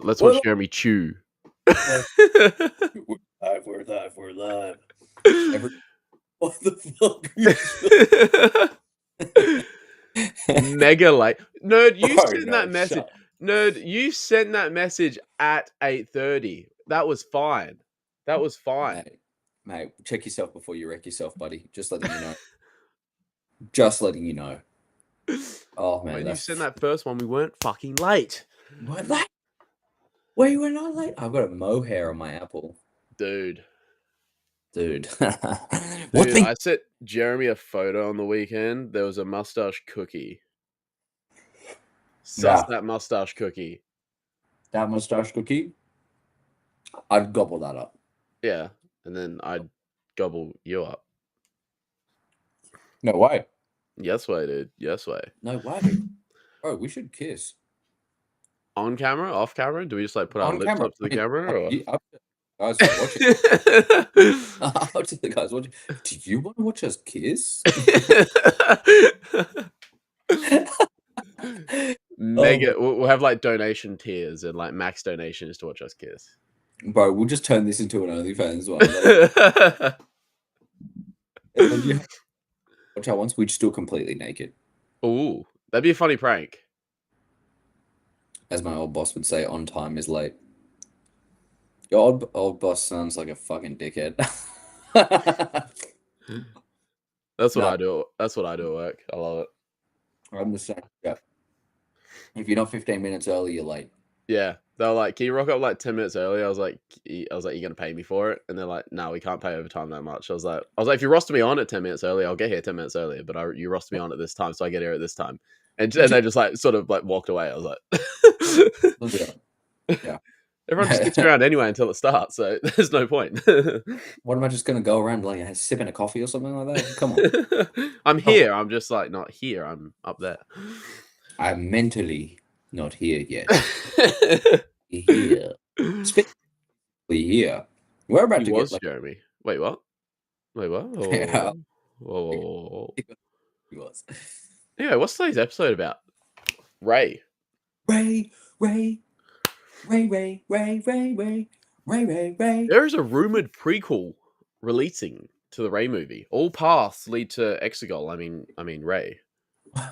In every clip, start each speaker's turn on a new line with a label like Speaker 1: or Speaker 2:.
Speaker 1: Let's
Speaker 2: What
Speaker 1: watch Jeremy chew.
Speaker 2: We're live, we're live, we're live. What the fuck?
Speaker 1: Mega late. Nerd, you
Speaker 2: Bro,
Speaker 1: sent
Speaker 2: no,
Speaker 1: that message.
Speaker 2: shut.
Speaker 1: Nerd, you sent that message at 8:30. That was fine. That was fine.
Speaker 2: Mate, check yourself before you wreck yourself, buddy. Just letting you know. Just letting you know. Oh, man,
Speaker 1: When you
Speaker 2: that's...
Speaker 1: sent that first one, we weren't fucking late.
Speaker 2: What? Late? Wait, we're not late? I've got a mohair on my apple.
Speaker 1: Dude.
Speaker 2: Dude.
Speaker 1: Dude, I sent Jeremy a photo on the weekend. There was a mustache cookie. Suss that mustache cookie.
Speaker 2: That mustache cookie? I'd gobble that up.
Speaker 1: Yeah, and then I'd gobble you up.
Speaker 2: No way.
Speaker 1: Yes way, dude. Yes way.
Speaker 2: No way. Bro, we should kiss.
Speaker 1: On camera? Off camera? Do we just like put our lips up to the camera? Or?
Speaker 2: Guys watching. Up to the guys watching. Do you want to watch us kiss?
Speaker 1: Mega. We'll have like donation tiers and like max donations to watch us kiss.
Speaker 2: Bro, we'll just turn this into an OnlyFans one. Like, watch out once we just do it completely naked.
Speaker 1: Ooh, that'd be a funny prank.
Speaker 2: As my old boss would say, on time is late. Your old boss sounds like a fucking dickhead.
Speaker 1: That's what I do. That's what I do at work. I love it.
Speaker 2: I'm the same. Yeah. If you're not 15 minutes early, you're late.
Speaker 1: Yeah. They're like, can you rock up like 10 minutes early? I was like, you're gonna pay me for it? And they're like, no, we can't pay overtime that much. I was like, if you roster me on at 10 minutes early, I'll get here 10 minutes earlier. But you roster me on at this time, so I get here at this time. And they just like sort of like walked away. I was like,
Speaker 2: yeah.
Speaker 1: Everyone just sticks around anyway until it starts, so there's no point.
Speaker 2: What am I just gonna go around like sipping a coffee or something like that? Come on.
Speaker 1: I'm here. I'm just like not here. I'm up there.
Speaker 2: I'm mentally not here yet. Here. Here. We're about to get like
Speaker 1: Jeremy. Wait, what? Wait, what? Oh.
Speaker 2: Yeah.
Speaker 1: Whoa.
Speaker 2: He was.
Speaker 1: Anyway, what's today's episode about? Ray. There is a rumored prequel releasing to the Ray movie. All paths lead to Exegol. I mean Ray.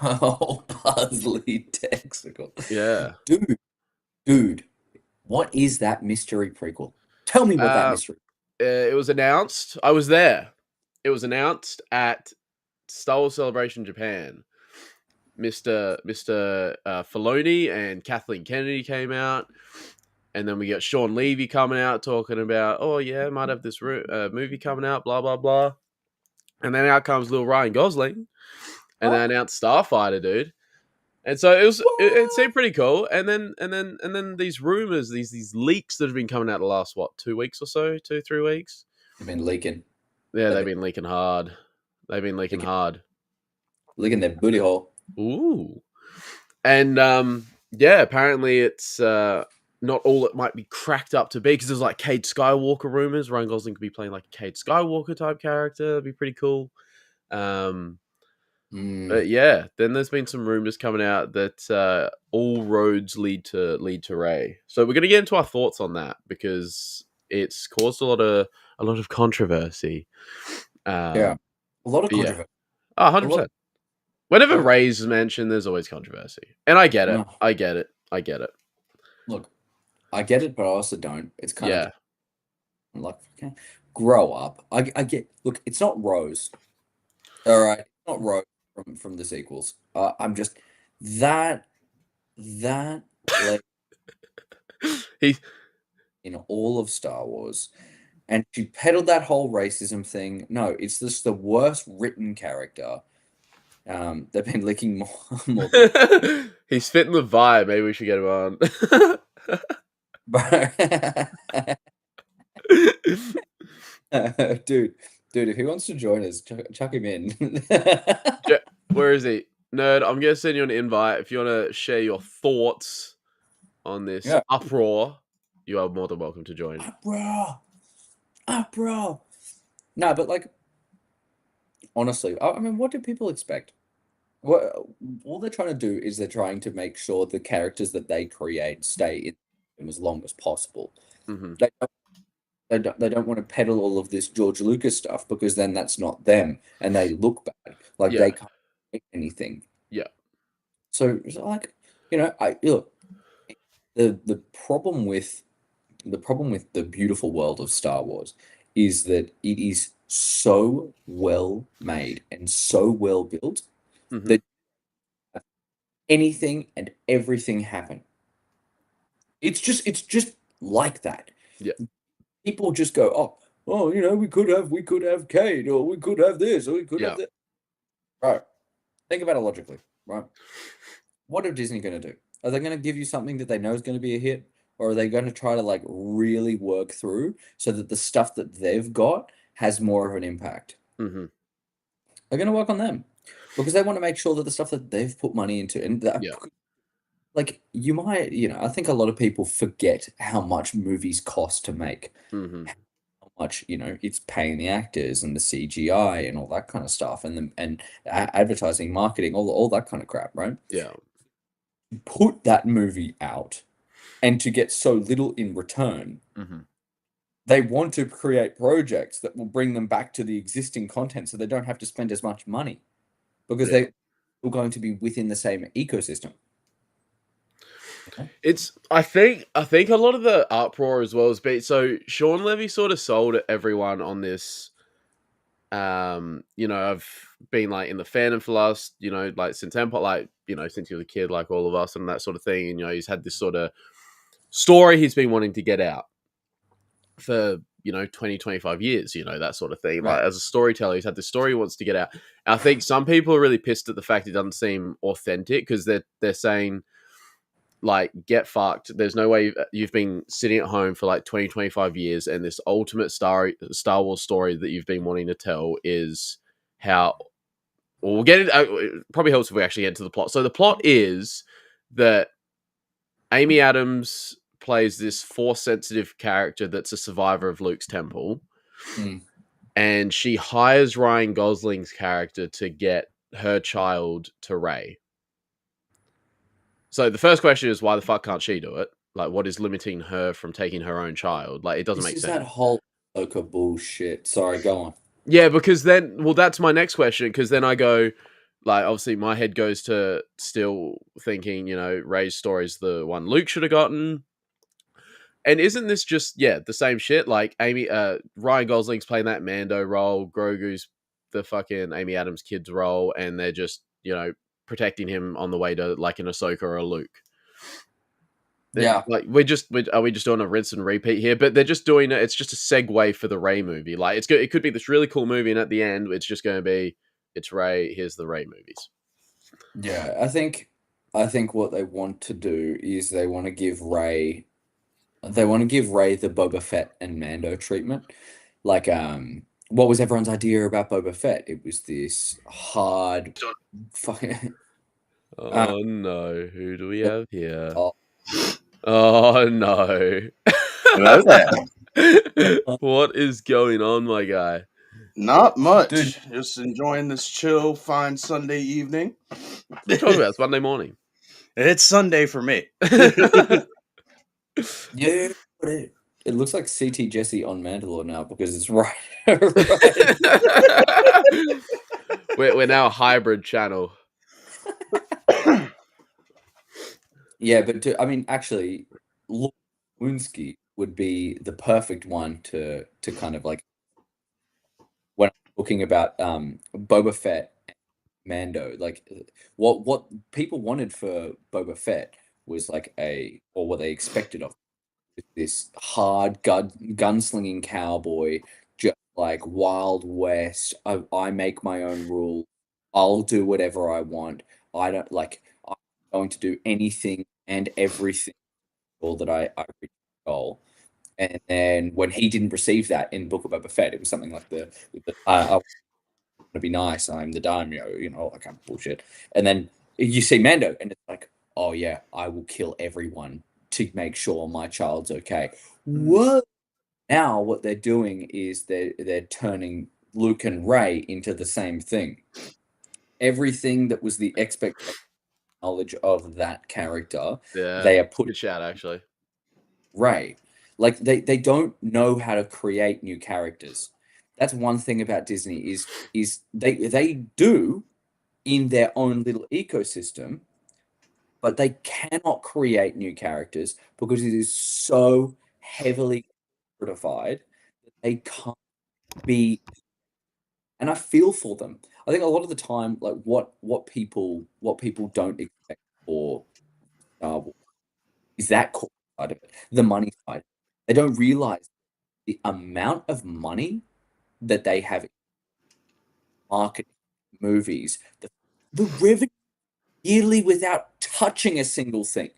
Speaker 2: All paths lead to Exegol.
Speaker 1: Yeah.
Speaker 2: Dude, what is that mystery prequel? Tell me what that mystery.
Speaker 1: It was announced. I was there. It was announced at Star Wars Celebration Japan. Mr. Filoni and Kathleen Kennedy came out, and then we got Sean Levy coming out talking about, oh yeah, might have this movie coming out, blah blah blah, and then out comes little Ryan Gosling, and they announced Starfighter, dude, and so it seemed pretty cool, and then these rumors, these leaks that have been coming out the last 2 weeks or so, 2-3 weeks.
Speaker 2: They've been leaking.
Speaker 1: Yeah, they've been leaking hard. They've been leaking hard.
Speaker 2: Leaking their booty hole.
Speaker 1: Ooh. And yeah, apparently it's not all it might be cracked up to be, because there's like Cade Skywalker rumors. Ryan Gosling could be playing like a Cade Skywalker type character. That'd be pretty cool. But yeah, then there's been some rumors coming out that all roads lead to Ray. So we're gonna get into our thoughts on that, because it's caused a lot of controversy.
Speaker 2: Yeah, a lot of controversy.
Speaker 1: Oh, 100%. Whenever Ray's mentioned, there's always controversy. And I get it. I get it.
Speaker 2: Look, I get it, but I also don't. It's kind of like, okay, grow up. I get, look, it's not Rose. All right. It's not Rose from the sequels. I'm just, that like,
Speaker 1: he's
Speaker 2: in all of Star Wars. And she peddled that whole racism thing. No, it's just the worst written character. They've been licking more.
Speaker 1: He's fitting the vibe. Maybe we should get him on.
Speaker 2: Dude, if he wants to join us, chuck him in.
Speaker 1: Where is he? Nerd, I'm going to send you an invite. If you want to share your thoughts on this uproar, you are more than welcome to join.
Speaker 2: Uproar. No, but like, honestly, I mean, what do people expect? All they're trying to do is they're trying to make sure the characters that they create stay in them as long as possible.
Speaker 1: Mm-hmm.
Speaker 2: They don't want to peddle all of this George Lucas stuff because then that's not them and they look bad. Like
Speaker 1: Yeah.
Speaker 2: they can't make anything.
Speaker 1: Yeah.
Speaker 2: So like, I look, the problem with the beautiful world of Star Wars is that it is so well made and so well built
Speaker 1: Mm-hmm.
Speaker 2: that anything and everything happen. It's just like that.
Speaker 1: Yeah.
Speaker 2: People just go, oh, we could have Cade, or we could have this, or we could
Speaker 1: Yeah.
Speaker 2: have that. Right. Think about it logically, right? What are Disney going to do? Are they going to give you something that they know is going to be a hit? Or are they going to try to like really work through so that the stuff that they've got has more of an impact?
Speaker 1: Mm-hmm.
Speaker 2: They're going to work on them because they want to make sure that the stuff that they've put money into, and
Speaker 1: Yeah.
Speaker 2: like you might, I think a lot of people forget how much movies cost to make,
Speaker 1: Mm-hmm.
Speaker 2: how much, it's paying the actors and the CGI and all that kind of stuff, and advertising, marketing, all that kind of crap, right?
Speaker 1: Yeah.
Speaker 2: Put that movie out and to get so little in return,
Speaker 1: Mm-hmm.
Speaker 2: they want to create projects that will bring them back to the existing content so they don't have to spend as much money because
Speaker 1: Yeah.
Speaker 2: they're going to be within the same ecosystem.
Speaker 1: It's I think a lot of the uproar as well has been, so Sean Levy sort of sold everyone on this. I've been like in the fandom for the last, like since Empire, like, since he was a kid, like all of us and that sort of thing. And he's had this sort of story he's been wanting to get out for 20, 25 years, that sort of thing.
Speaker 2: Right.
Speaker 1: Like as a storyteller, he's had this story he wants to get out. And I think some people are really pissed at the fact it doesn't seem authentic because they're saying, like, get fucked. There's no way you've been sitting at home for like 20, 25 years and this ultimate Star Wars story that you've been wanting to tell is how. Well, we'll get it. It probably helps if we actually get into the plot. So the plot is that Amy Adams plays this force sensitive character that's a survivor of Luke's temple, and she hires Ryan Gosling's character to get her child to Rey. So the first question is, why the fuck can't she do it? Like, what is limiting her from taking her own child? Like, it doesn't
Speaker 2: This
Speaker 1: make
Speaker 2: is
Speaker 1: sense.
Speaker 2: that whole Oka bullshit. Sorry, go on.
Speaker 1: Yeah, because then, well, that's my next question. Because then I go, like, obviously, my head goes to still thinking, Rey's story is the one Luke should have gotten. And isn't this just, the same shit? Like, Ryan Gosling's playing that Mando role, Grogu's the fucking Amy Adams kid's role, and they're just, protecting him on the way to, like, an Ahsoka or a Luke.
Speaker 2: Yeah.
Speaker 1: Like, are we just doing a rinse and repeat here? But they're just doing it. It's just a segue for the Rey movie. Like, it's good. It could be this really cool movie, and at the end, it's just going to be, it's Rey. Here's the Rey movies.
Speaker 2: Yeah, I think what they want to do is they want to give Rey the Boba Fett and Mando treatment. Like, what was everyone's idea about Boba Fett? It was this hard fucking
Speaker 1: Oh no, who do we have here?
Speaker 2: oh,
Speaker 1: Oh no.
Speaker 3: Hello there.
Speaker 1: What is going on, my guy?
Speaker 3: Not much.
Speaker 2: Dude.
Speaker 3: Just enjoying this chill, fine Sunday evening.
Speaker 1: What are you talking about? It's Monday morning.
Speaker 3: It's Sunday for me.
Speaker 2: Yeah, but it looks like CT Jesse on Mandalore now because it's right.
Speaker 1: We're now a hybrid channel.
Speaker 2: Yeah, but actually, Lunsky would be the perfect one to kind of like when I'm talking about Boba Fett, Mando. Like what people wanted for Boba Fett was like or what they expected of this hard gunslinging cowboy, just like Wild West. I make my own rule. I'll do whatever I want. I don't like. I'm going to do anything and everything all that I reach my goal. And then when he didn't receive that in Book of Boba Fett, it was something like I want to be nice. I'm the daimyo, all that kind of bullshit. And then you see Mando, and it's like, oh yeah, I will kill everyone to make sure my child's okay. Whoa! Now what they're doing is they're turning Luke and Rey into the same thing. Everything that was the expectation knowledge of that character,
Speaker 1: Yeah,
Speaker 2: they are
Speaker 1: good shout, actually.
Speaker 2: Rey. Like they don't know how to create new characters. That's one thing about Disney is they do in their own little ecosystem, but they cannot create new characters because it is so heavily codified that they can't be. And I feel for them. I think a lot of the time, like what people don't expect for Star Wars is that core side of it, the money side. They don't realize the amount of money that they have in marketing, movies, the revenue yearly without touching a single thing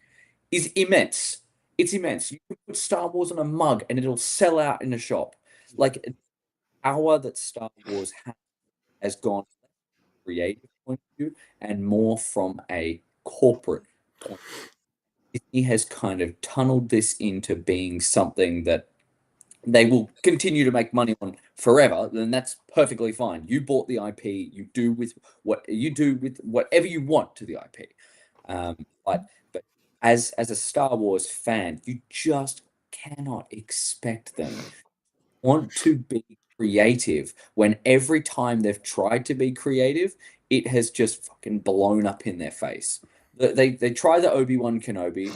Speaker 2: is immense. It's immense. You can put Star Wars on a mug and it'll sell out in a shop. Like the power that Star Wars has gone creative point of view and more from a corporate point. Disney has kind of tunneled this into being something that they will continue to make money on forever, then that's perfectly fine. You bought the IP, you do with whatever you want to the IP. But as a Star Wars fan, you just cannot expect them want to be creative when every time they've tried to be creative, it has just fucking blown up in their face. They try the Obi-Wan Kenobi.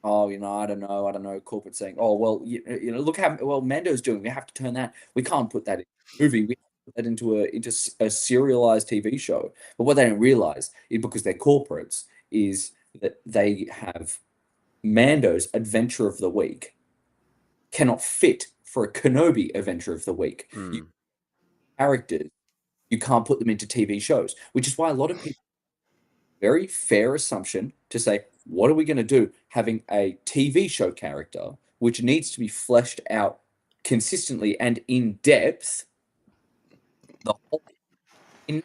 Speaker 2: Oh, I don't know. Corporate saying, oh, well, look how well Mando's doing. We have to turn that. We can't put that in a movie. We have to put that into a serialized TV show. But what they don't realize is because they're corporates is that they have Mando's Adventure of the Week cannot fit for a Kenobi Adventure of the Week. Characters, you can't put them into TV shows, which is why a lot of people very fair assumption to say, what are we going to do having a TV show character which needs to be fleshed out consistently and in depth the whole in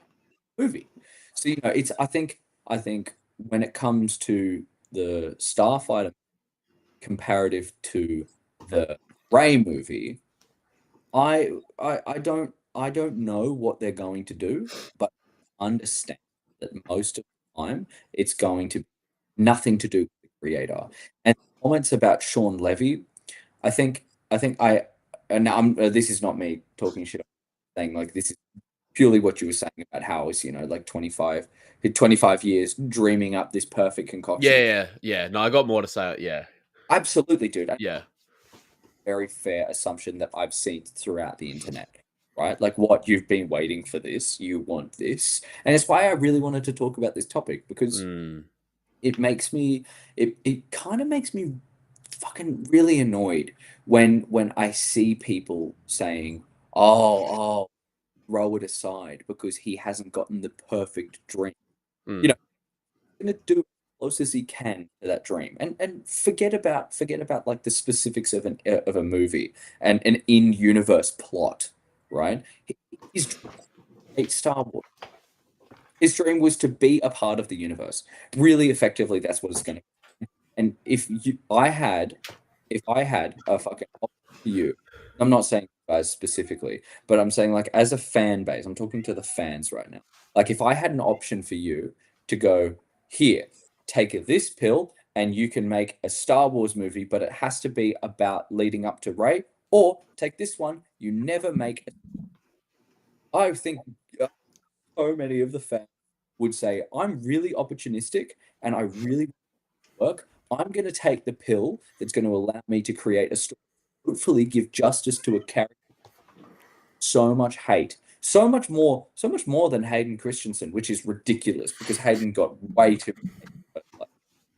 Speaker 2: movie. So it's I think when it comes to the Starfighter comparative to the Rey movie, I don't know what they're going to do, but understand that most of the time it's going to be nothing to do with the creator. And comments about Sean Levy, I think and this is not me talking shit, saying like this is purely what you were saying about how is like 25 years dreaming up this perfect concoction.
Speaker 1: Yeah. No, I got more to say. Yeah.
Speaker 2: Absolutely, dude.
Speaker 1: Yeah.
Speaker 2: Very fair assumption that I've seen throughout the internet, right? Like what you've been waiting for this, you want this. And it's why I really wanted to talk about this topic because it makes me it kind of makes me fucking really annoyed when I see people saying, oh, throw it aside because he hasn't gotten the perfect dream. Gonna do as close as he can to that dream and forget about like the specifics of a movie and an in-universe plot, right? His dream was to create Star Wars. His dream was to be a part of the universe. Really effectively, that's what it's gonna be. And if I had a fucking option for you, I'm not saying you guys specifically, but I'm saying like as a fan base, I'm talking to the fans right now. Like if I had an option for you to go here, take this pill, and you can make a Star Wars movie, but it has to be about leading up to Rey, or take this one, you never make it. I think so many of the fans would say, I'm really opportunistic and I really work. I'm going to take the pill that's going to allow me to create a story, hopefully give justice to a character. So much hate, so much more than Hayden Christensen, which is ridiculous because Hayden got way too much.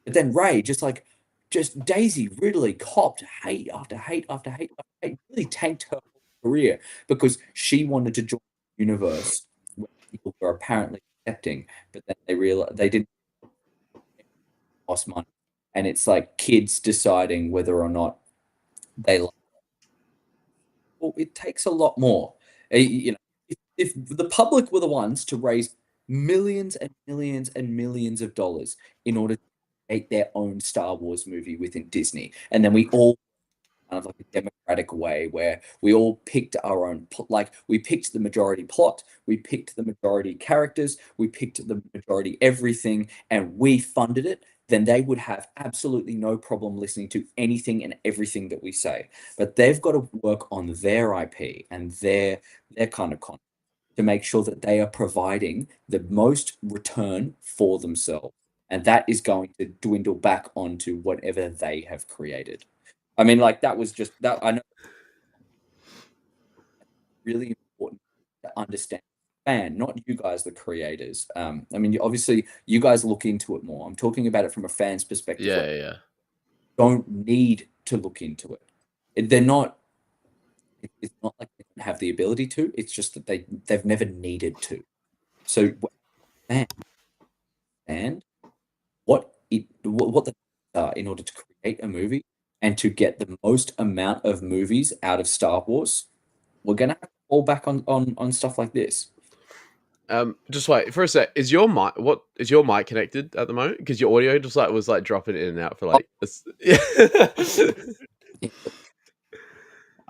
Speaker 2: But then Ray, just Daisy Ridley copped hate after hate after hate after hate, really tanked her career because she wanted to join the universe where people were apparently accepting, but then they realized they didn't cost money. And it's like kids deciding whether or not they like. Well, it takes a lot more. If the public were the ones to raise millions and millions and millions of dollars in order to make their own Star Wars movie within Disney, and then we all kind of like a democratic way where we all picked our own, like we picked the majority plot, we picked the majority characters, we picked the majority everything, and we funded it, then they would have absolutely no problem listening to anything and everything that we say. But they've got to work on their IP and their kind of content to make sure that they are providing the most return for themselves. And that is going to dwindle back onto whatever they have created. I mean, like, that was just that. I know really important to understand fan, not you guys, the creators. I mean, obviously, you guys look into it more. I'm talking about it from a fan's perspective.
Speaker 1: Yeah.
Speaker 2: Don't need to look into it. They're not. It's not like they don't have the ability to. It's just that they've never needed to. So, and what the in order to create a movie and to get the most amount of movies out of Star Wars, we're gonna have to fall back on stuff like this.
Speaker 1: Just wait for a sec. Is your mic connected at the moment? Because your audio just was dropping in and out for like. Yeah.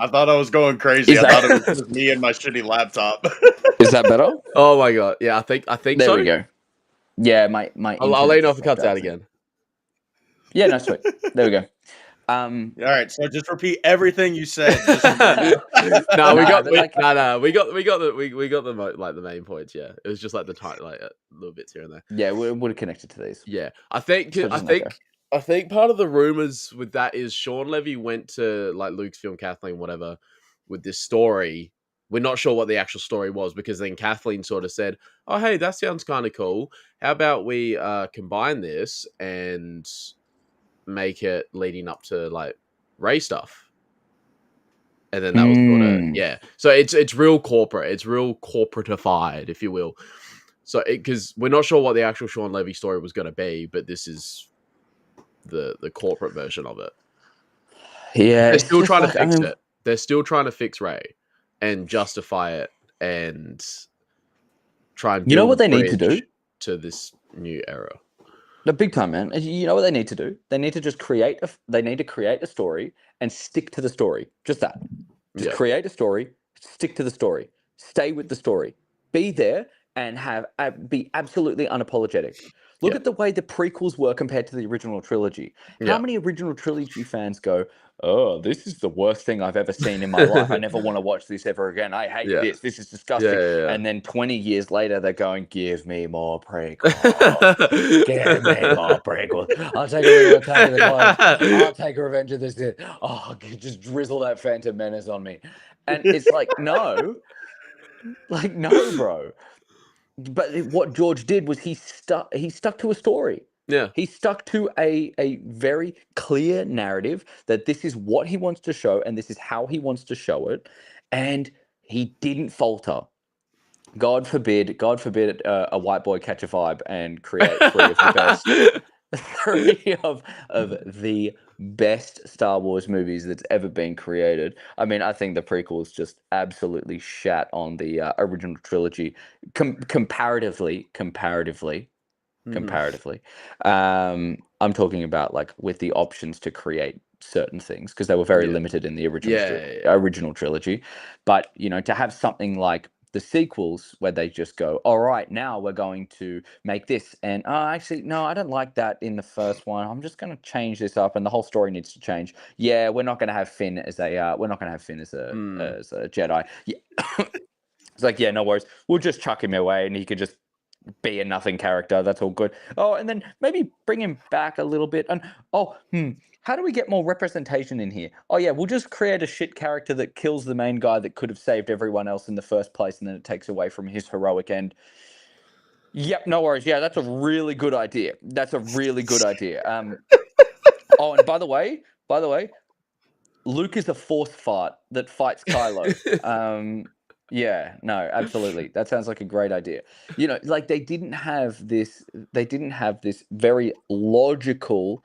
Speaker 3: I thought I was going crazy. I thought it was just me and my shitty laptop.
Speaker 2: Is that better?
Speaker 1: Oh my god! Yeah, I think
Speaker 2: there
Speaker 1: so.
Speaker 2: We go. Yeah, my.
Speaker 1: I'll let you know if it cuts out again.
Speaker 2: Yeah, no, sweet. There we go.
Speaker 3: All right, so just repeat everything you said.
Speaker 1: No, we got the main points. Yeah, it was just like the tight, like little bits here and there.
Speaker 2: Yeah, we would have connected to these.
Speaker 1: Yeah, I think part of the rumors with that is Sean Levy went to like Lucasfilm, Kathleen, whatever, with this story. We're not sure what the actual story was because then Kathleen sort of said, "Oh, hey, that sounds kind of cool. How about we combine this and make it leading up to like Rey stuff?" And then that was sort of So it's real corporate. It's real corporatified, if you will. So because we're not sure what the actual Sean Levy story was going to be, but this is the corporate version of it.
Speaker 2: Yeah,
Speaker 1: they're still trying to fix it. They're still trying to fix Rey and justify it and try and build
Speaker 2: what they need to do
Speaker 1: to this new era.
Speaker 2: The big time, man. You know what they need to do? They need to just create a story and stick to the story. Just that. Just create a story, stick to the story, stay with the story, be there, and be absolutely unapologetic. Look at the way the prequels were compared to the original trilogy. How many original trilogy fans go, "Oh, this is the worst thing I've ever seen in my life. I never want to watch this ever again. I hate this. This is disgusting." And then 20 years later, they're going, "Give me more prequels. Give me more prequels. I'll take a Attack of the Clones. I'll take a Revenge of the Sith. Oh, just drizzle that Phantom Menace on me." And it's like, no, bro. But what George did was he stuck to a story.
Speaker 1: Yeah.
Speaker 2: He stuck to a very clear narrative that this is what he wants to show and this is how he wants to show it. And he didn't falter. God forbid a white boy catch a vibe and create three of the best Star Wars movies that's ever been created. I mean, I think the prequels just absolutely shat on the original trilogy comparatively. I'm talking about like with the options to create certain things because they were very limited in the original trilogy. But to have something like the sequels where they just go, all right, now we're going to make this, and actually no, I don't like that in the first one. I'm just going to change this up, and the whole story needs to change. Yeah, we're not going to have Finn as a Jedi. Yeah. It's like, yeah, no worries. We'll just chuck him away, and he could just be a nothing character. That's all good. Oh, and then maybe bring him back a little bit. And how do we get more representation in here? Oh yeah, we'll just create a shit character that kills the main guy that could have saved everyone else in the first place, and then it takes away from his heroic end. Yep, no worries. Yeah, that's a really good idea. Oh, and by the way, Luke is a force fart that fights Kylo. Yeah, no, absolutely. That sounds like a great idea. Like they didn't have this very logical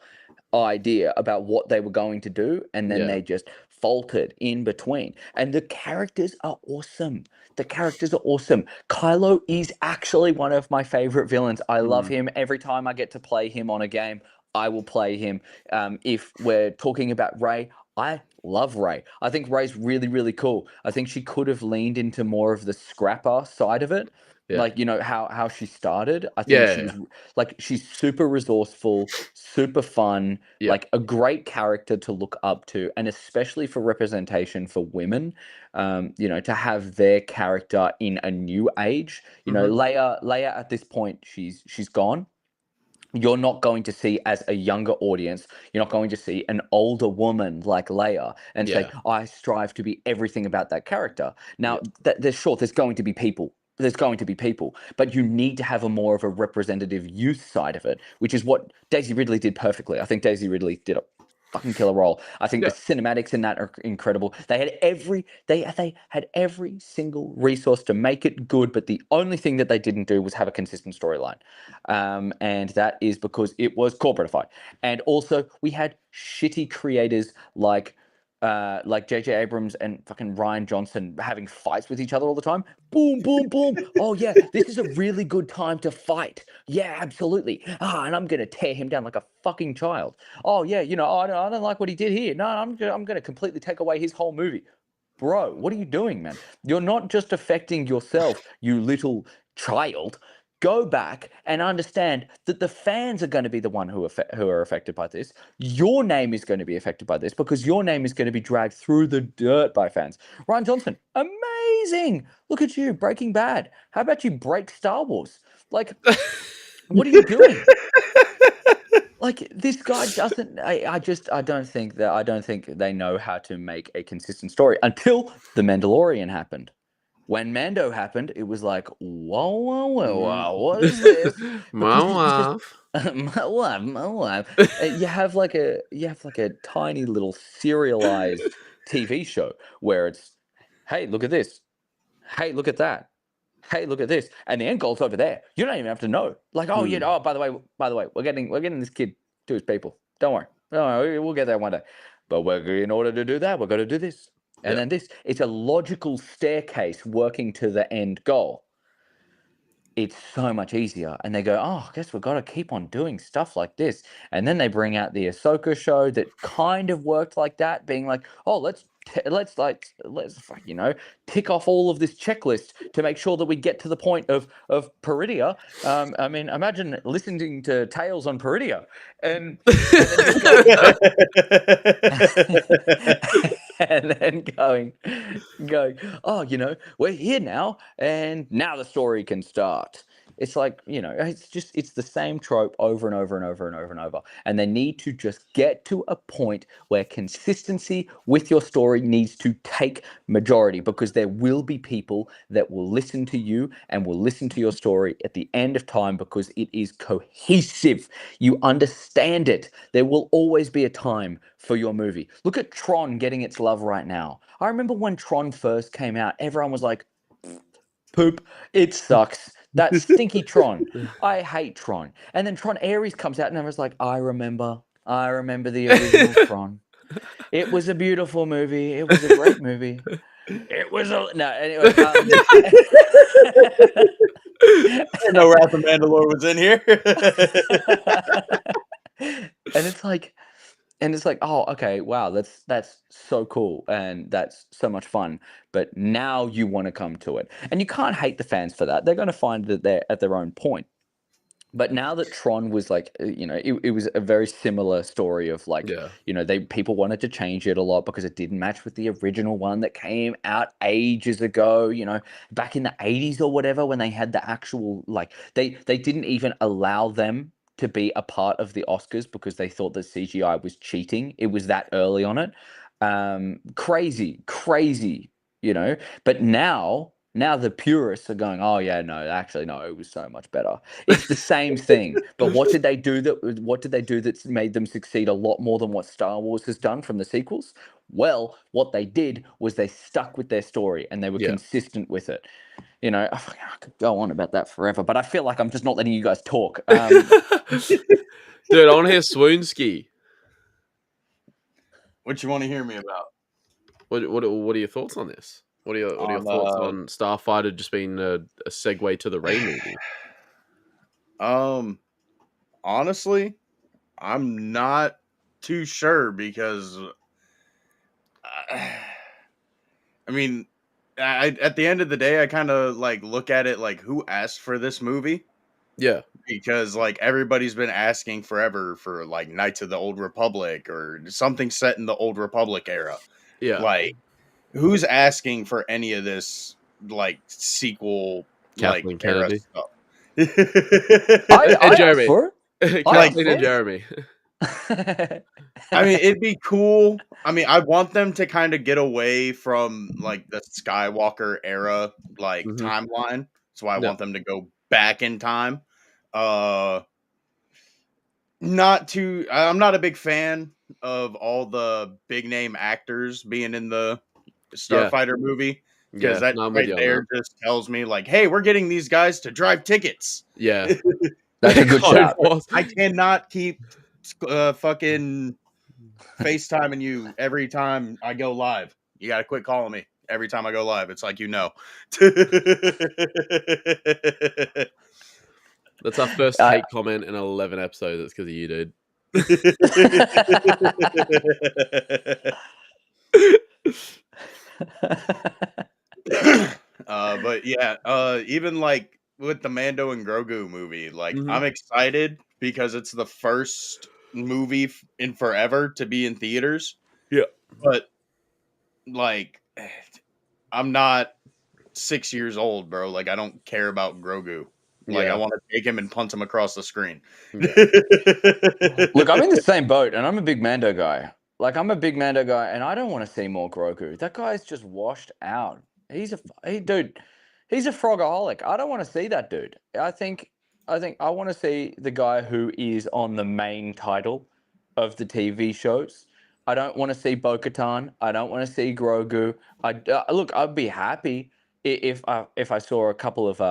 Speaker 2: idea about what they were going to do, and then they just faltered in between. And the characters are awesome. Kylo is actually one of my favorite villains. I love him. Every time I get to play him on a game, I will play him. If we're talking about Rey,
Speaker 4: I love Rey. I think Rey's really, really cool. I think she could have leaned into more of the scrapper side of it.
Speaker 1: Yeah.
Speaker 4: Like, you know, how she started. I think she was like, she's super resourceful, super fun, like a great character to look up to, and especially for representation for women, you know, to have their character in a new age. You know, Leia at this point, she's gone. You're not going to see, as a younger audience, you're not going to see an older woman like Leia and say, I strive to be everything about that character. Now, there's going to be people. There's going to be people, but you need to have a more of a representative youth side of it, which is what Daisy Ridley did perfectly. I think Daisy Ridley did a fucking killer role. I think the cinematics in that are incredible. They had every single resource to make it good, but the only thing that they didn't do was have a consistent storyline, and that is because it was corporatified. And also, we had shitty creators like J.J. Abrams and fucking Rian Johnson having fights with each other all the time. Boom, boom, boom. Oh, yeah, this is a really good time to fight. Yeah, absolutely. And I'm going to tear him down like a fucking child. Oh, yeah, you know, I don't like what he did here. No, I'm going to completely take away his whole movie. Bro, what are you doing, man? You're not just affecting yourself, you little child. Go back and understand that the fans are going to be the one who are affected by this. Your name is going to be affected by this because your name is going to be dragged through the dirt by fans. Rian Johnson, amazing. Look at you, Breaking Bad. How about you break Star Wars? Like, what are you doing? Like, this guy doesn't. I don't think they know how to make a consistent story until The Mandalorian happened. When Mando happened, it was like, whoa, what is this?
Speaker 1: My
Speaker 4: wife. You have like a tiny little serialized TV show where it's, hey, look at this. Hey, look at that. Hey, look at this. And the end goal's over there. You don't even have to know. Like, oh, yeah, oh, by the way, we're getting this kid to his people. Don't worry. We'll get there one day. But in order to do that, we're going to do this. And then this. It's a logical staircase working to the end goal. It's so much easier. And they go, oh, I guess we've got to keep on doing stuff like this. And then they bring out the Ahsoka show that kind of worked like that, being like, oh, let's you know, tick off all of this checklist to make sure that we get to the point of Peridia. I mean, imagine listening to Tales on Peridia and then just and then going, oh, you know, we're here now, and now the story can start. It's like, you know, it's the same trope over and over and over and over and over. And they need to just get to a point where consistency with your story needs to take majority, because there will be people that will listen to you and will listen to your story at the end of time because it is cohesive. You understand it. There will always be a time for your movie. Look at Tron getting its love right now. I remember when Tron first came out, everyone was like, poop, it sucks. That stinky Tron. I hate Tron. And then Tron Ares comes out and I was like, I remember the original Tron. It was a beautiful movie. It was a great movie. It was anyway.
Speaker 3: I didn't know Wrath of Mandalore was in here.
Speaker 4: And it's like, oh, okay, wow, that's so cool and that's so much fun. But now you want to come to it, and you can't hate the fans for that. They're going to find that they're at their own point. But now that Tron was like, you know, it was a very similar story of like, you know, people wanted to change it a lot because it didn't match with the original one that came out ages ago, you know, back in the 80s or whatever, when they had the actual, like, they didn't even allow them to be a part of the Oscars because they thought that CGI was cheating. It was that early on it. Crazy, you know. But now the purists are going, oh yeah, no, actually no, it was so much better. It's the same thing. But what did they do that's made them succeed a lot more than what Star Wars has done from the sequels? Well, what they did was they stuck with their story and they were consistent with it. You know, I could go on about that forever, but I feel like I'm just not letting you guys talk.
Speaker 1: Dude, I want to hear Swoonski.
Speaker 3: What you want to hear me about?
Speaker 1: What are your thoughts on this? What are your thoughts on Starfighter just being a segue to the Rey movie?
Speaker 3: Honestly, I'm not too sure because I mean, at the end of the day, I kind of like look at it like who asked for this movie.
Speaker 1: Yeah.
Speaker 3: Because like everybody's been asking forever for like Knights of the Old Republic or something set in the Old Republic era.
Speaker 1: Yeah.
Speaker 3: Like who's asking for any of this like sequel
Speaker 1: Kathleen
Speaker 3: like era
Speaker 1: Kennedy.
Speaker 3: stuff?
Speaker 4: I
Speaker 1: And Jeremy.
Speaker 4: asked for it.
Speaker 1: Kathleen and Jeremy.
Speaker 3: I mean, it'd be cool. I mean, I want them to kind of get away from like the Skywalker era like timeline. So I want them to go back in time. I'm not a big fan of all the big name actors being in the Starfighter movie because that right there just tells me like, hey, we're getting these guys to drive tickets.
Speaker 1: Yeah.
Speaker 4: That's a good shot.
Speaker 3: I cannot keep fucking FaceTiming you every time I go live. You got to quit calling me every time I go live. It's like,
Speaker 1: That's our first hate comment in 11 episodes. It's because of you, dude.
Speaker 3: But yeah, even like with the Mando and Grogu movie, like I'm excited because it's the first movie in forever to be in theaters.
Speaker 1: Yeah.
Speaker 3: But like I'm not 6 years old, bro. Like I don't care about Grogu. Like I want to take him and punt him across the screen.
Speaker 4: Yeah. Look, I'm in the same boat, and I'm a big Mando guy. Like I'm a big Mando guy, and I don't want to see more Grogu. That guy's just washed out. He's a frogaholic. I don't want to see that dude. I think I want to see the guy who is on the main title of the TV shows. I don't want to see Bo-Katan. I don't want to see Grogu. Look, I'd be happy if I saw a couple of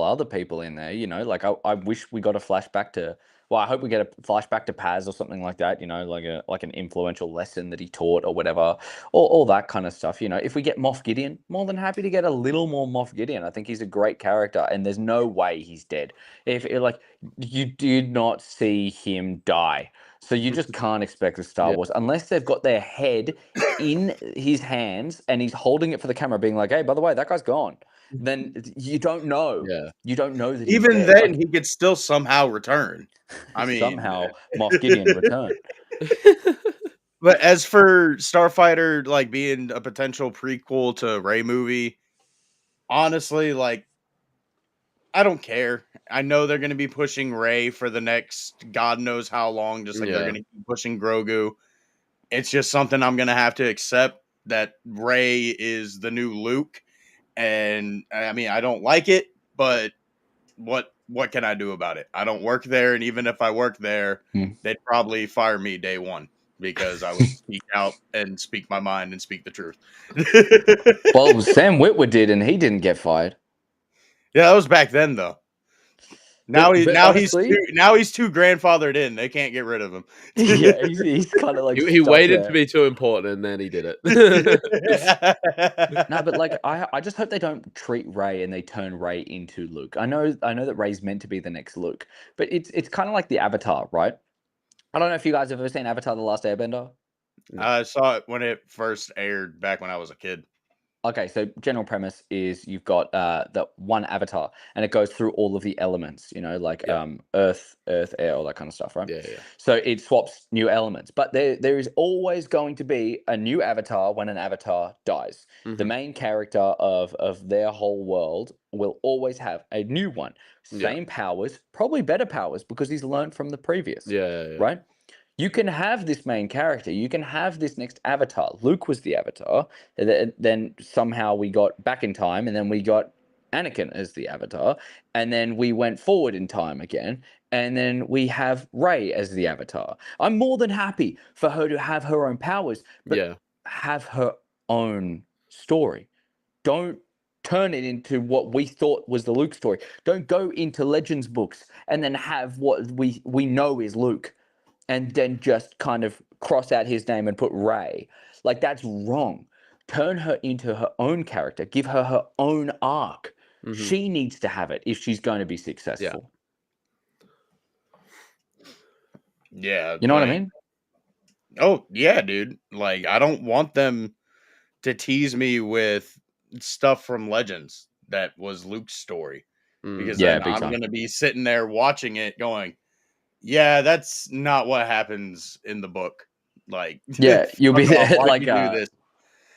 Speaker 4: other people in there, you know, like I wish we got a flashback to. Well, I hope we get a flashback to Paz or something like that, you know, like an influential lesson that he taught or whatever, or all that kind of stuff. You know, if we get Moff Gideon, more than happy to get a little more Moff Gideon. I think he's a great character, and there's no way he's dead. If like you did not see him die, so you just can't expect a Star Wars unless they've got their head in his hands and he's holding it for the camera, being like, "Hey, by the way, that guy's gone." Then you don't know.
Speaker 1: Yeah.
Speaker 4: You don't know that
Speaker 3: Even
Speaker 4: he's
Speaker 3: then, he could still somehow return. I mean,
Speaker 4: somehow Moff Gideon return.
Speaker 3: But as for Starfighter, like being a potential prequel to Rey movie, honestly, like I don't care. I know they're going to be pushing Rey for the next God knows how long, just like they're going to keep pushing Grogu. It's just something I'm going to have to accept that Rey is the new Luke. And I mean, I don't like it, but what can I do about it? I don't work there, and even if I worked there, they'd probably fire me day one because I would speak out and speak my mind and speak the truth.
Speaker 4: Well, Sam Witwer did, and he didn't get fired.
Speaker 3: Yeah, that was back then, though. Now he's too grandfathered in. They can't get rid of him.
Speaker 4: Yeah, he's kind of like
Speaker 1: he waited to be too important, and then he did it.
Speaker 4: No, but like I just hope they don't treat Rey and they turn Rey into Luke. I know that Rey's meant to be the next Luke, but it's kind of like the Avatar, right? I don't know if you guys have ever seen Avatar: The Last Airbender.
Speaker 3: I saw it when it first aired back when I was a kid.
Speaker 4: Okay, so general premise is you've got the one avatar, and it goes through all of the elements, you know, like earth, air, all that kind of stuff, right?
Speaker 1: Yeah.
Speaker 4: So it swaps new elements, but there is always going to be a new avatar when an avatar dies. The main character of their whole world will always have a new one. Same powers, probably better powers because he's learned from the previous.
Speaker 1: Yeah.
Speaker 4: Right? You can have this main character. You can have this next avatar. Luke was the avatar. Then somehow we got back in time, and then we got Anakin as the avatar. And then we went forward in time again. And then we have Rey as the avatar. I'm more than happy for her to have her own powers, but have her own story. Don't turn it into what we thought was the Luke story. Don't go into Legends books and then have what we know is Luke, and then just kind of cross out his name and put Rey. Like, that's wrong. Turn her into her own character. Give her her own arc. She needs to have it if she's going to be successful.
Speaker 3: Yeah.
Speaker 4: You know what I mean?
Speaker 3: Oh yeah, dude. Like I don't want them to tease me with stuff from Legends that was Luke's story. Because
Speaker 4: Yeah,
Speaker 3: then
Speaker 4: big
Speaker 3: I'm
Speaker 4: time.
Speaker 3: gonna be sitting there watching it going, yeah, that's not what happens in the book. Like,
Speaker 4: Yeah, you'll be
Speaker 3: fuck off. Why'd
Speaker 4: like
Speaker 3: you do this?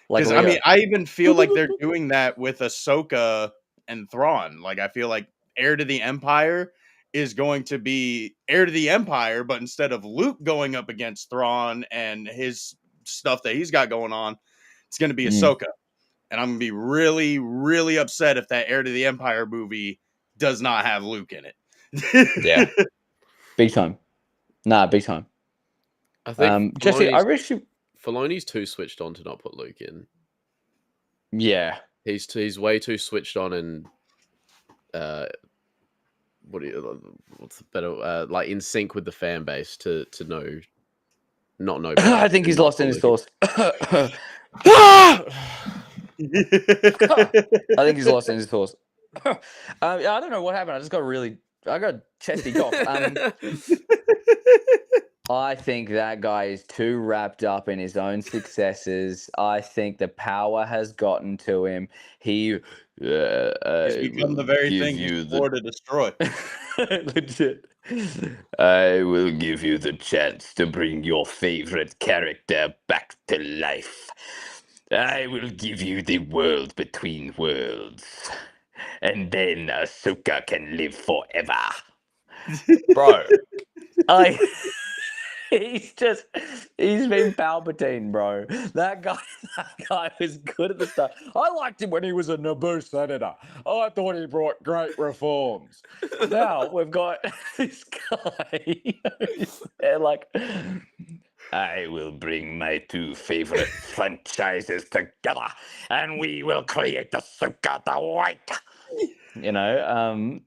Speaker 4: like
Speaker 3: Because I mean,
Speaker 4: Leo.
Speaker 3: I even feel like they're doing that with Ahsoka and Thrawn. Like, I feel like Heir to the Empire is going to be Heir to the Empire, but instead of Luke going up against Thrawn and his stuff that he's got going on, it's going to be Ahsoka. And I'm going to be really, really upset if that Heir to the Empire movie does not have Luke in it.
Speaker 4: Yeah, big time. Nah, big time.
Speaker 1: I think
Speaker 4: Jesse, I wish you.
Speaker 1: Filoni's too switched on to not put Luke in.
Speaker 4: Yeah,
Speaker 1: he's way too switched on and what's better like in sync with the fan base to not know better.
Speaker 4: I think he's lost in his sauce. I think he's lost in his sauce. I don't know what happened. I got a chesty cough. I think that guy is too wrapped up in his own successes. I think the power has gotten to him. He's
Speaker 3: become the very thing he's swore to destroy.
Speaker 4: Legit. I will give you the chance to bring your favorite character back to life. I will give you the world between worlds. And then Ahsoka can live forever. Bro, he's been Palpatine, bro. That guy was good at the start. I liked him when he was a Naboo senator. I thought he brought great reforms. Now we've got this guy. They're like, I will bring my two favorite franchises together, and we will create Ahsoka the White. You know,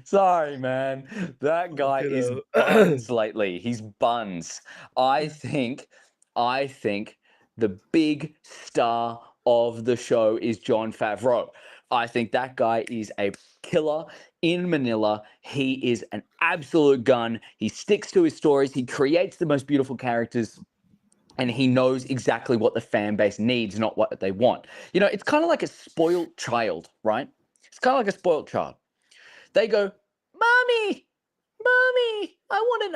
Speaker 4: sorry, man. That guy is buns lately. He's buns. I think the big star of the show is Jon Favreau. I think that guy is a killer in Manila. He is an absolute gun. He sticks to his stories. He creates the most beautiful characters. And he knows exactly what the fan base needs, not what they want. You know, it's kind of like a spoiled child, right? It's kind of like a spoiled child. They go, Mommy, I want an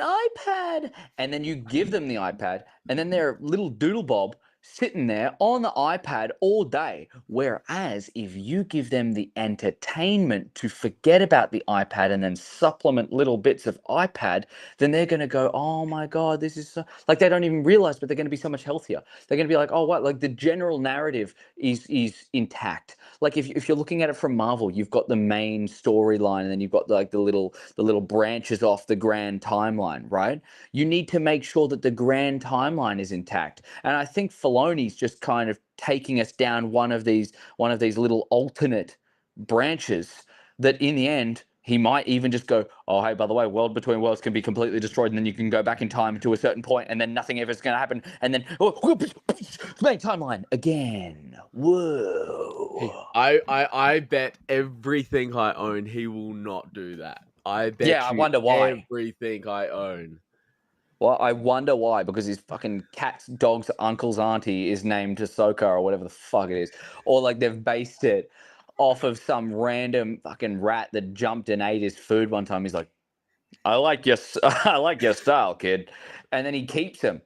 Speaker 4: iPad. And then you give them the iPad, and then they're little doodle bob sitting there on the iPad all day. Whereas if you give them the entertainment to forget about the iPad and then supplement little bits of iPad, then they're going to go, oh my God, this is so... like they don't even realize, but they're going to be so much healthier. They're going to be like, oh, what? Like the general narrative is intact. Like if you're looking at it from Marvel, you've got the main storyline, and then you've got like the little branches off the grand timeline, right? You need to make sure that the grand timeline is intact. And I think Filoni's just kind of taking us down one of these little alternate branches that in the end he might even just go, oh, hey, by the way, World Between Worlds can be completely destroyed, and then you can go back in time to a certain point, and then nothing ever is going to happen, and then main timeline again. Whoa!
Speaker 1: I bet everything I own he will not do that. I bet.
Speaker 4: Yeah, I wonder why.
Speaker 1: Everything I own.
Speaker 4: Well, I wonder why, because his fucking cat's dog's uncle's auntie is named Ahsoka or whatever the fuck it is. Or like they've based it off of some random fucking rat that jumped and ate his food one time. He's like, I like your style, kid. And then he keeps him.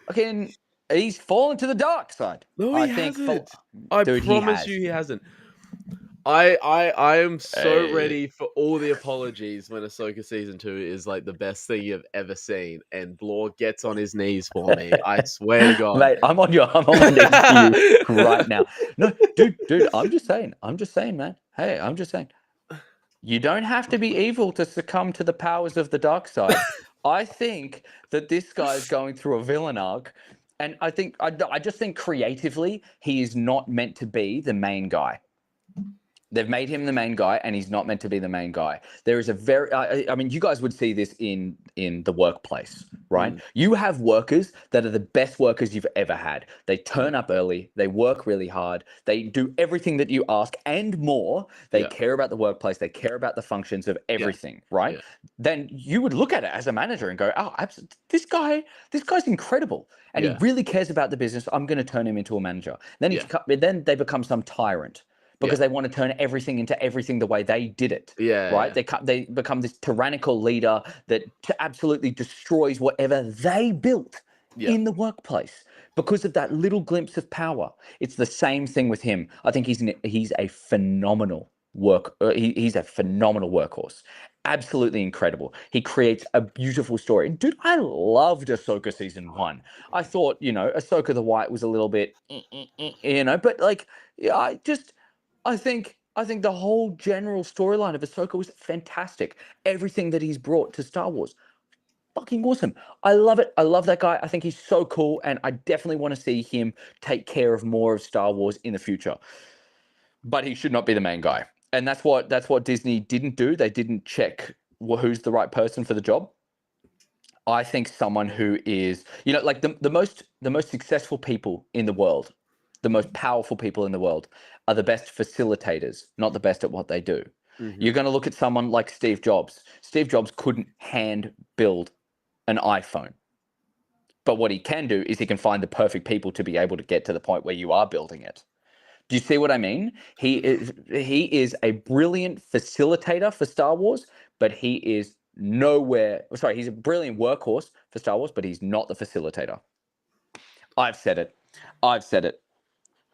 Speaker 4: Fucking, he's fallen to the dark side.
Speaker 1: No, he hasn't. I
Speaker 4: Dude,
Speaker 1: promise you he hasn't. I am so ready for all the apologies when Ahsoka Season 2 is like the best thing you've ever seen, and Blore gets on his knees for me. I swear to God.
Speaker 4: Mate, I'm on my knees to you right now. No, dude, I'm just saying, man. Hey, I'm just saying. You don't have to be evil to succumb to the powers of the dark side. I think that this guy's going through a villain arc, and I just think creatively he is not meant to be the main guy. They've made him the main guy, and he's not meant to be the main guy. There is a very, I mean, you guys would see this in the workplace, right? You have workers that are the best workers you've ever had. They turn up early, they work really hard, they do everything that you ask and more. They care about the workplace, they care about the functions of everything, right? Then you would look at it as a manager and go, oh, this guy's incredible, and he really cares about the business. I'm going to turn him into a manager. Then then they become some tyrant. Because they want to turn everything into everything the way they did it, right? They become this tyrannical leader that absolutely destroys whatever they built in the workplace because of that little glimpse of power. It's the same thing with him. I think he's a phenomenal he's a phenomenal workhorse. Absolutely incredible. He creates a beautiful story. And dude, I loved Ahsoka season 1. I thought, Ahsoka the White was a little bit, but like, I think the whole general storyline of Ahsoka was fantastic. Everything that he's brought to Star Wars, fucking awesome. I love it. I love that guy. I think he's so cool, and I definitely want to see him take care of more of Star Wars in the future. But he should not be the main guy, and that's what Disney didn't do. They didn't check who's the right person for the job. I think someone who is, like the most successful people in the world, the most powerful people in the world are the best facilitators, not the best at what they do. You're going to look at someone like Steve Jobs. Steve Jobs couldn't hand build an iPhone. But what he can do is he can find the perfect people to be able to get to the point where you are building it. Do you see what I mean? He is a brilliant facilitator for Star Wars, but he is he's a brilliant workhorse for Star Wars, but he's not the facilitator. I've said it.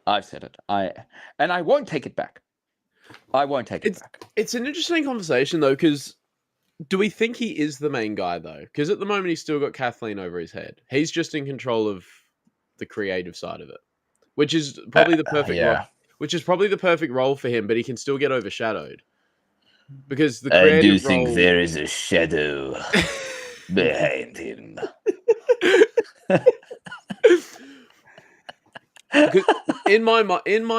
Speaker 4: And I won't take it back. I won't take it back.
Speaker 1: It's an interesting conversation, though, because do we think he is the main guy, though? Because at the moment, he's still got Kathleen over his head. He's just in control of the creative side of it, which is probably the perfect role, which is probably the perfect role for him, but he can still get overshadowed. Because the creative
Speaker 4: I do
Speaker 1: role...
Speaker 4: think there is a shadow behind him.
Speaker 1: in my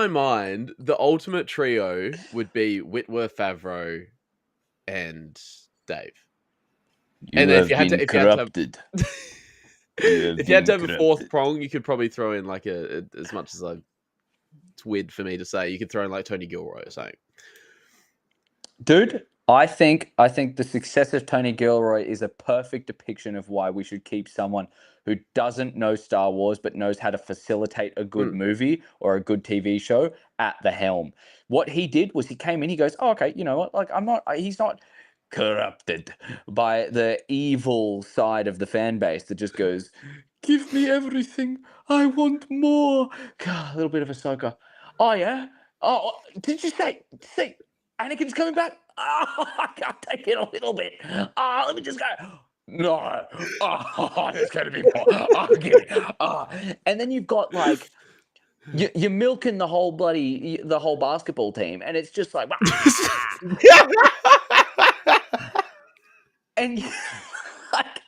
Speaker 1: mind, the ultimate trio would be Whitworth, Favreau, and Dave.
Speaker 4: And then if you had to
Speaker 1: have a fourth prong, you could probably throw in like as much as it's weird for me to say, you could throw in like Tony Gilroy or something.
Speaker 4: Dude, I think the success of Tony Gilroy is a perfect depiction of why we should keep someone who doesn't know Star Wars but knows how to facilitate a good movie or a good TV show at the helm. What he did was he came in, he goes, oh, okay, you know what? Like, he's not corrupted by the evil side of the fan base that just goes, give me everything. I want more. God, a little bit of Ahsoka. Oh, yeah? Oh, did you say Anakin's coming back? Oh, I'll take it a little bit. Oh, let me just go. No. Oh, there's going to be more. Oh, give it. Oh. And then you've got like, you're milking the whole basketball team, and it's just like, and like,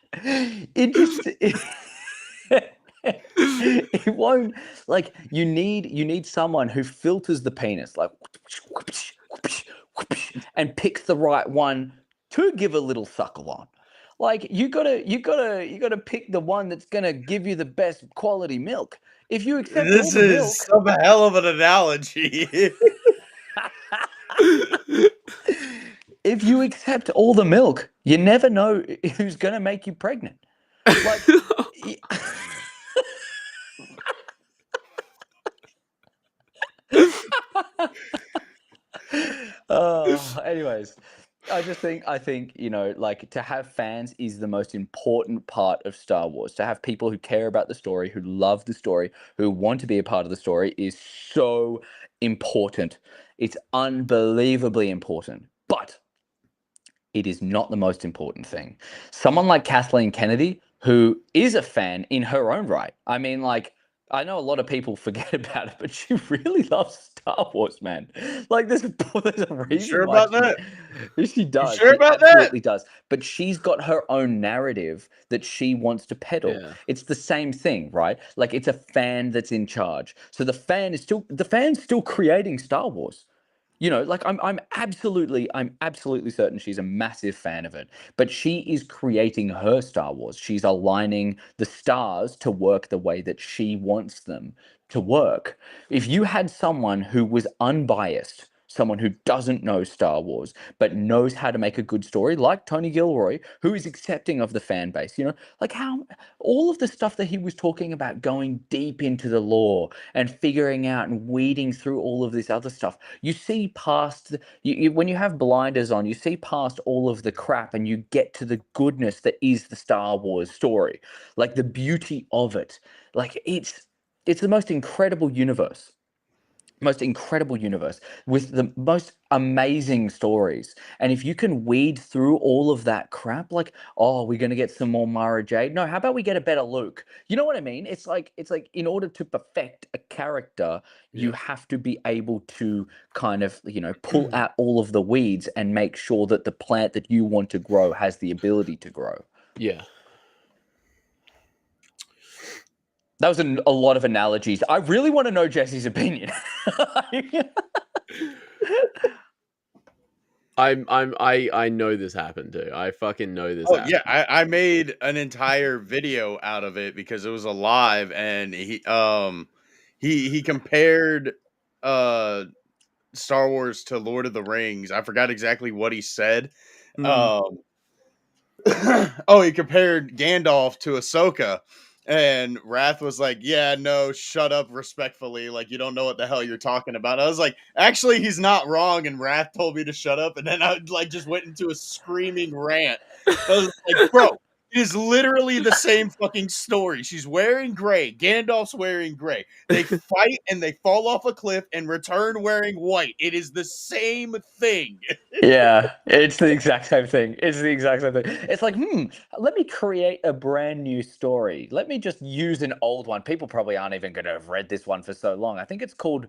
Speaker 4: it won't, like, you need someone who filters the penis, like, and picks the right one to give a little suckle on. Like, you gotta pick the one that's gonna give you the best quality milk. If you accept
Speaker 3: this
Speaker 4: all the
Speaker 3: is
Speaker 4: milk,
Speaker 3: some hell of an analogy.
Speaker 4: if you accept all the milk, you never know who's gonna make you pregnant. Like, anyways, I think, like, to have fans is the most important part of Star Wars. To have people who care about the story, who love the story, who want to be a part of the story is so important. It's unbelievably important. But it is not the most important thing. Someone like Kathleen Kennedy, who is a fan in her own right. I mean, like, I know a lot of people forget about it, but she really loves Star Wars, man. Like, there's a reason
Speaker 3: sure about that?
Speaker 4: She does.
Speaker 3: You sure
Speaker 4: she
Speaker 3: about
Speaker 4: absolutely
Speaker 3: that?
Speaker 4: does. But she's got her own narrative that she wants to peddle.
Speaker 1: Yeah.
Speaker 4: It's the same thing, right? Like, it's a fan that's in charge. So the fan's still creating Star Wars. You know, like I'm absolutely certain she's a massive fan of it. But she is creating her Star Wars. She's aligning the stars to work the way that she wants them to work. If you had someone who was unbiased, someone who doesn't know Star Wars but knows how to make a good story, like Tony Gilroy, who is accepting of the fan base, you know, like how all of the stuff that he was talking about, going deep into the lore and figuring out and weeding through all of this other stuff, you see past when you have blinders on, you see past all of the crap and you get to the goodness that is the Star Wars story, like the beauty of it. Like it's the most incredible universe with the most amazing stories. And if you can weed through all of that crap, like, oh, we're going to get some more Mara Jade. No, how about we get a better Luke? You know what I mean? It's like in order to perfect a character, you have to be able to kind of, you know, pull out all of the weeds and make sure that the plant that you want to grow has the ability to grow.
Speaker 1: Yeah.
Speaker 4: That was a lot of analogies. I really want to know Jesse's opinion.
Speaker 1: I know this happened too. I fucking know this.
Speaker 3: Oh
Speaker 1: happened.
Speaker 3: yeah, I made an entire video out of it because it was a live, and he compared Star Wars to Lord of the Rings. I forgot exactly what he said. Oh, he compared Gandalf to Ahsoka. And Wrath was like, yeah, no, shut up respectfully. Like, you don't know what the hell you're talking about. I was like, actually, he's not wrong. And Wrath told me to shut up. And then I like just went into a screaming rant. I was like, bro, it is literally the same fucking story. She's wearing gray. Gandalf's wearing gray. They fight and they fall off a cliff and return wearing white. It is the same thing.
Speaker 4: Yeah, it's the exact same thing. It's like, let me create a brand new story. Let me just use an old one. People probably aren't even going to have read this one for so long. I think it's called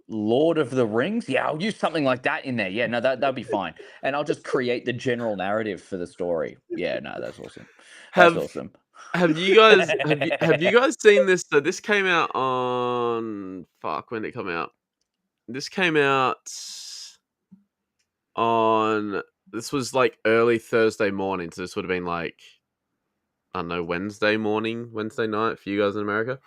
Speaker 4: Lord of the Rings. Yeah, I'll use something like that in there. Yeah, no, that'll be fine. And I'll just create the general narrative for the story. Yeah, no, that's awesome. That's awesome.
Speaker 1: Have you guys have you guys seen this? So this came out on when did it come out? This came out on this was like early Thursday morning, so this would have been like I don't know, Wednesday night for you guys in America.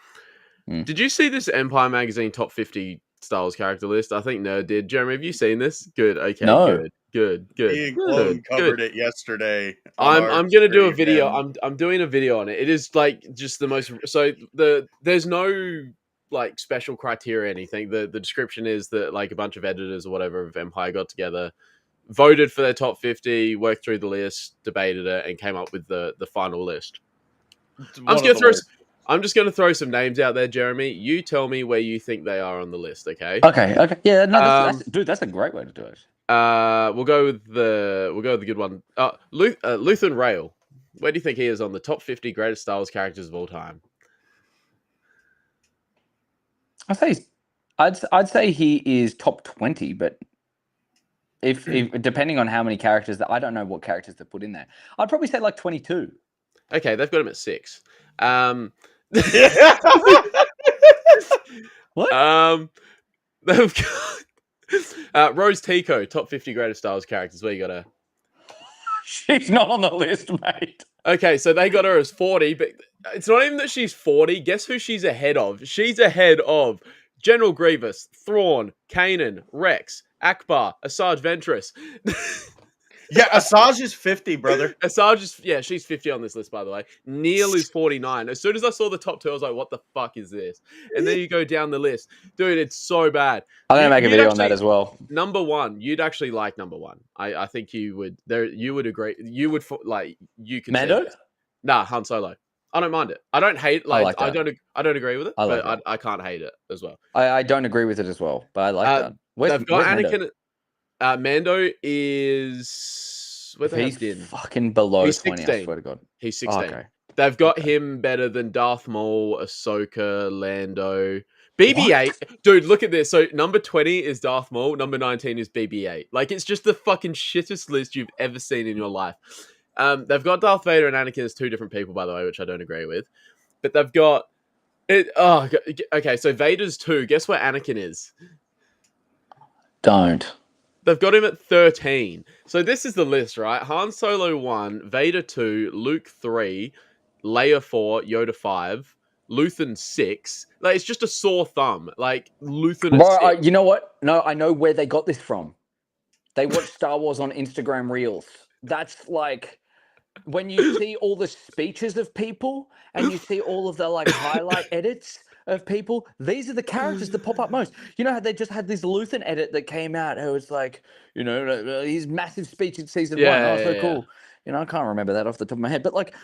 Speaker 1: Did you see this Empire Magazine top 50 Star Wars character list? I think Nerd did. Jeremy, have you seen this? Good. Okay.
Speaker 4: No.
Speaker 1: Good.
Speaker 3: Me and Clone covered it yesterday.
Speaker 1: I'm gonna do a video. I'm doing a video on it. It is like just the most. So there's no like special criteria or anything. The description is that like a bunch of editors or whatever of Empire got together, voted for their top 50, worked through the list, debated it, and came up with the final list. I'm just gonna throw some names out there, Jeremy. You tell me where you think they are on the list, okay?
Speaker 4: Okay. Yeah, no, that's a great way to do it.
Speaker 1: We'll go with the good one. Luthen Rail. Where do you think he is on the top 50 greatest Star Wars characters of all time?
Speaker 4: I'd say he is top 20, but if depending on how many characters that I don't know what characters they put in there, I'd probably say like 22.
Speaker 1: Okay, they've got him at 6.
Speaker 4: What?
Speaker 1: They've got Rose Tico, top 50 greatest Star Wars characters. Where you got her?
Speaker 4: She's not on the list, mate.
Speaker 1: Okay, so they got her as 40, but it's not even that she's 40. Guess who she's ahead of? She's ahead of General Grievous, Thrawn, Kanan, Rex, Akbar, Asajj Ventress.
Speaker 3: Yeah, Asajj is 50, brother.
Speaker 1: Asajj is, she's 50 on this list, by the way. Neil is 49. As soon as I saw the top 2, I was like, what the fuck is this? And then you go down the list. Dude, it's so bad.
Speaker 4: I'm going to make a video on that as well.
Speaker 1: Number 1, you'd actually like number 1. I think you would. You would agree. You would, like, you could
Speaker 4: Mando?
Speaker 1: Nah, Han Solo. I don't mind it. I don't hate it. Like I don't agree with it,
Speaker 4: but
Speaker 1: I can't hate it as well.
Speaker 4: I don't agree with it as well, but I like that.
Speaker 1: They've got Anakin. Mando is
Speaker 4: he's fucking below
Speaker 1: he's
Speaker 4: 20.
Speaker 1: 16.
Speaker 4: I swear to God,
Speaker 1: he's 16. Okay. They've got him better than Darth Maul, Ahsoka, Lando, BB-8. What? Dude, look at this. So number 20 is Darth Maul. Number 19 is BB-8. Like it's just the fucking shittest list you've ever seen in your life. They've got Darth Vader and Anakin as 2 different people, by the way, which I don't agree with. But they've got it. Oh, okay. So Vader's 2. Guess where Anakin is?
Speaker 4: Don't.
Speaker 1: They've got him at 13. So this is the list, right? Han Solo 1, Vader 2, Luke 3, Leia 4, Yoda 5, Luthen 6. Like, it's just a sore thumb. Like, Luthen at 6.
Speaker 4: You know what? No, I know where they got this from. They watch Star Wars on Instagram Reels. That's like when you see all the speeches of people and you see all of the like highlight edits of people, these are the characters that pop up most. You know how they just had this Luthen edit that came out? It was like, you know, his massive speech in season 1. Oh, so cool. You know, I can't remember that off the top of my head, but like,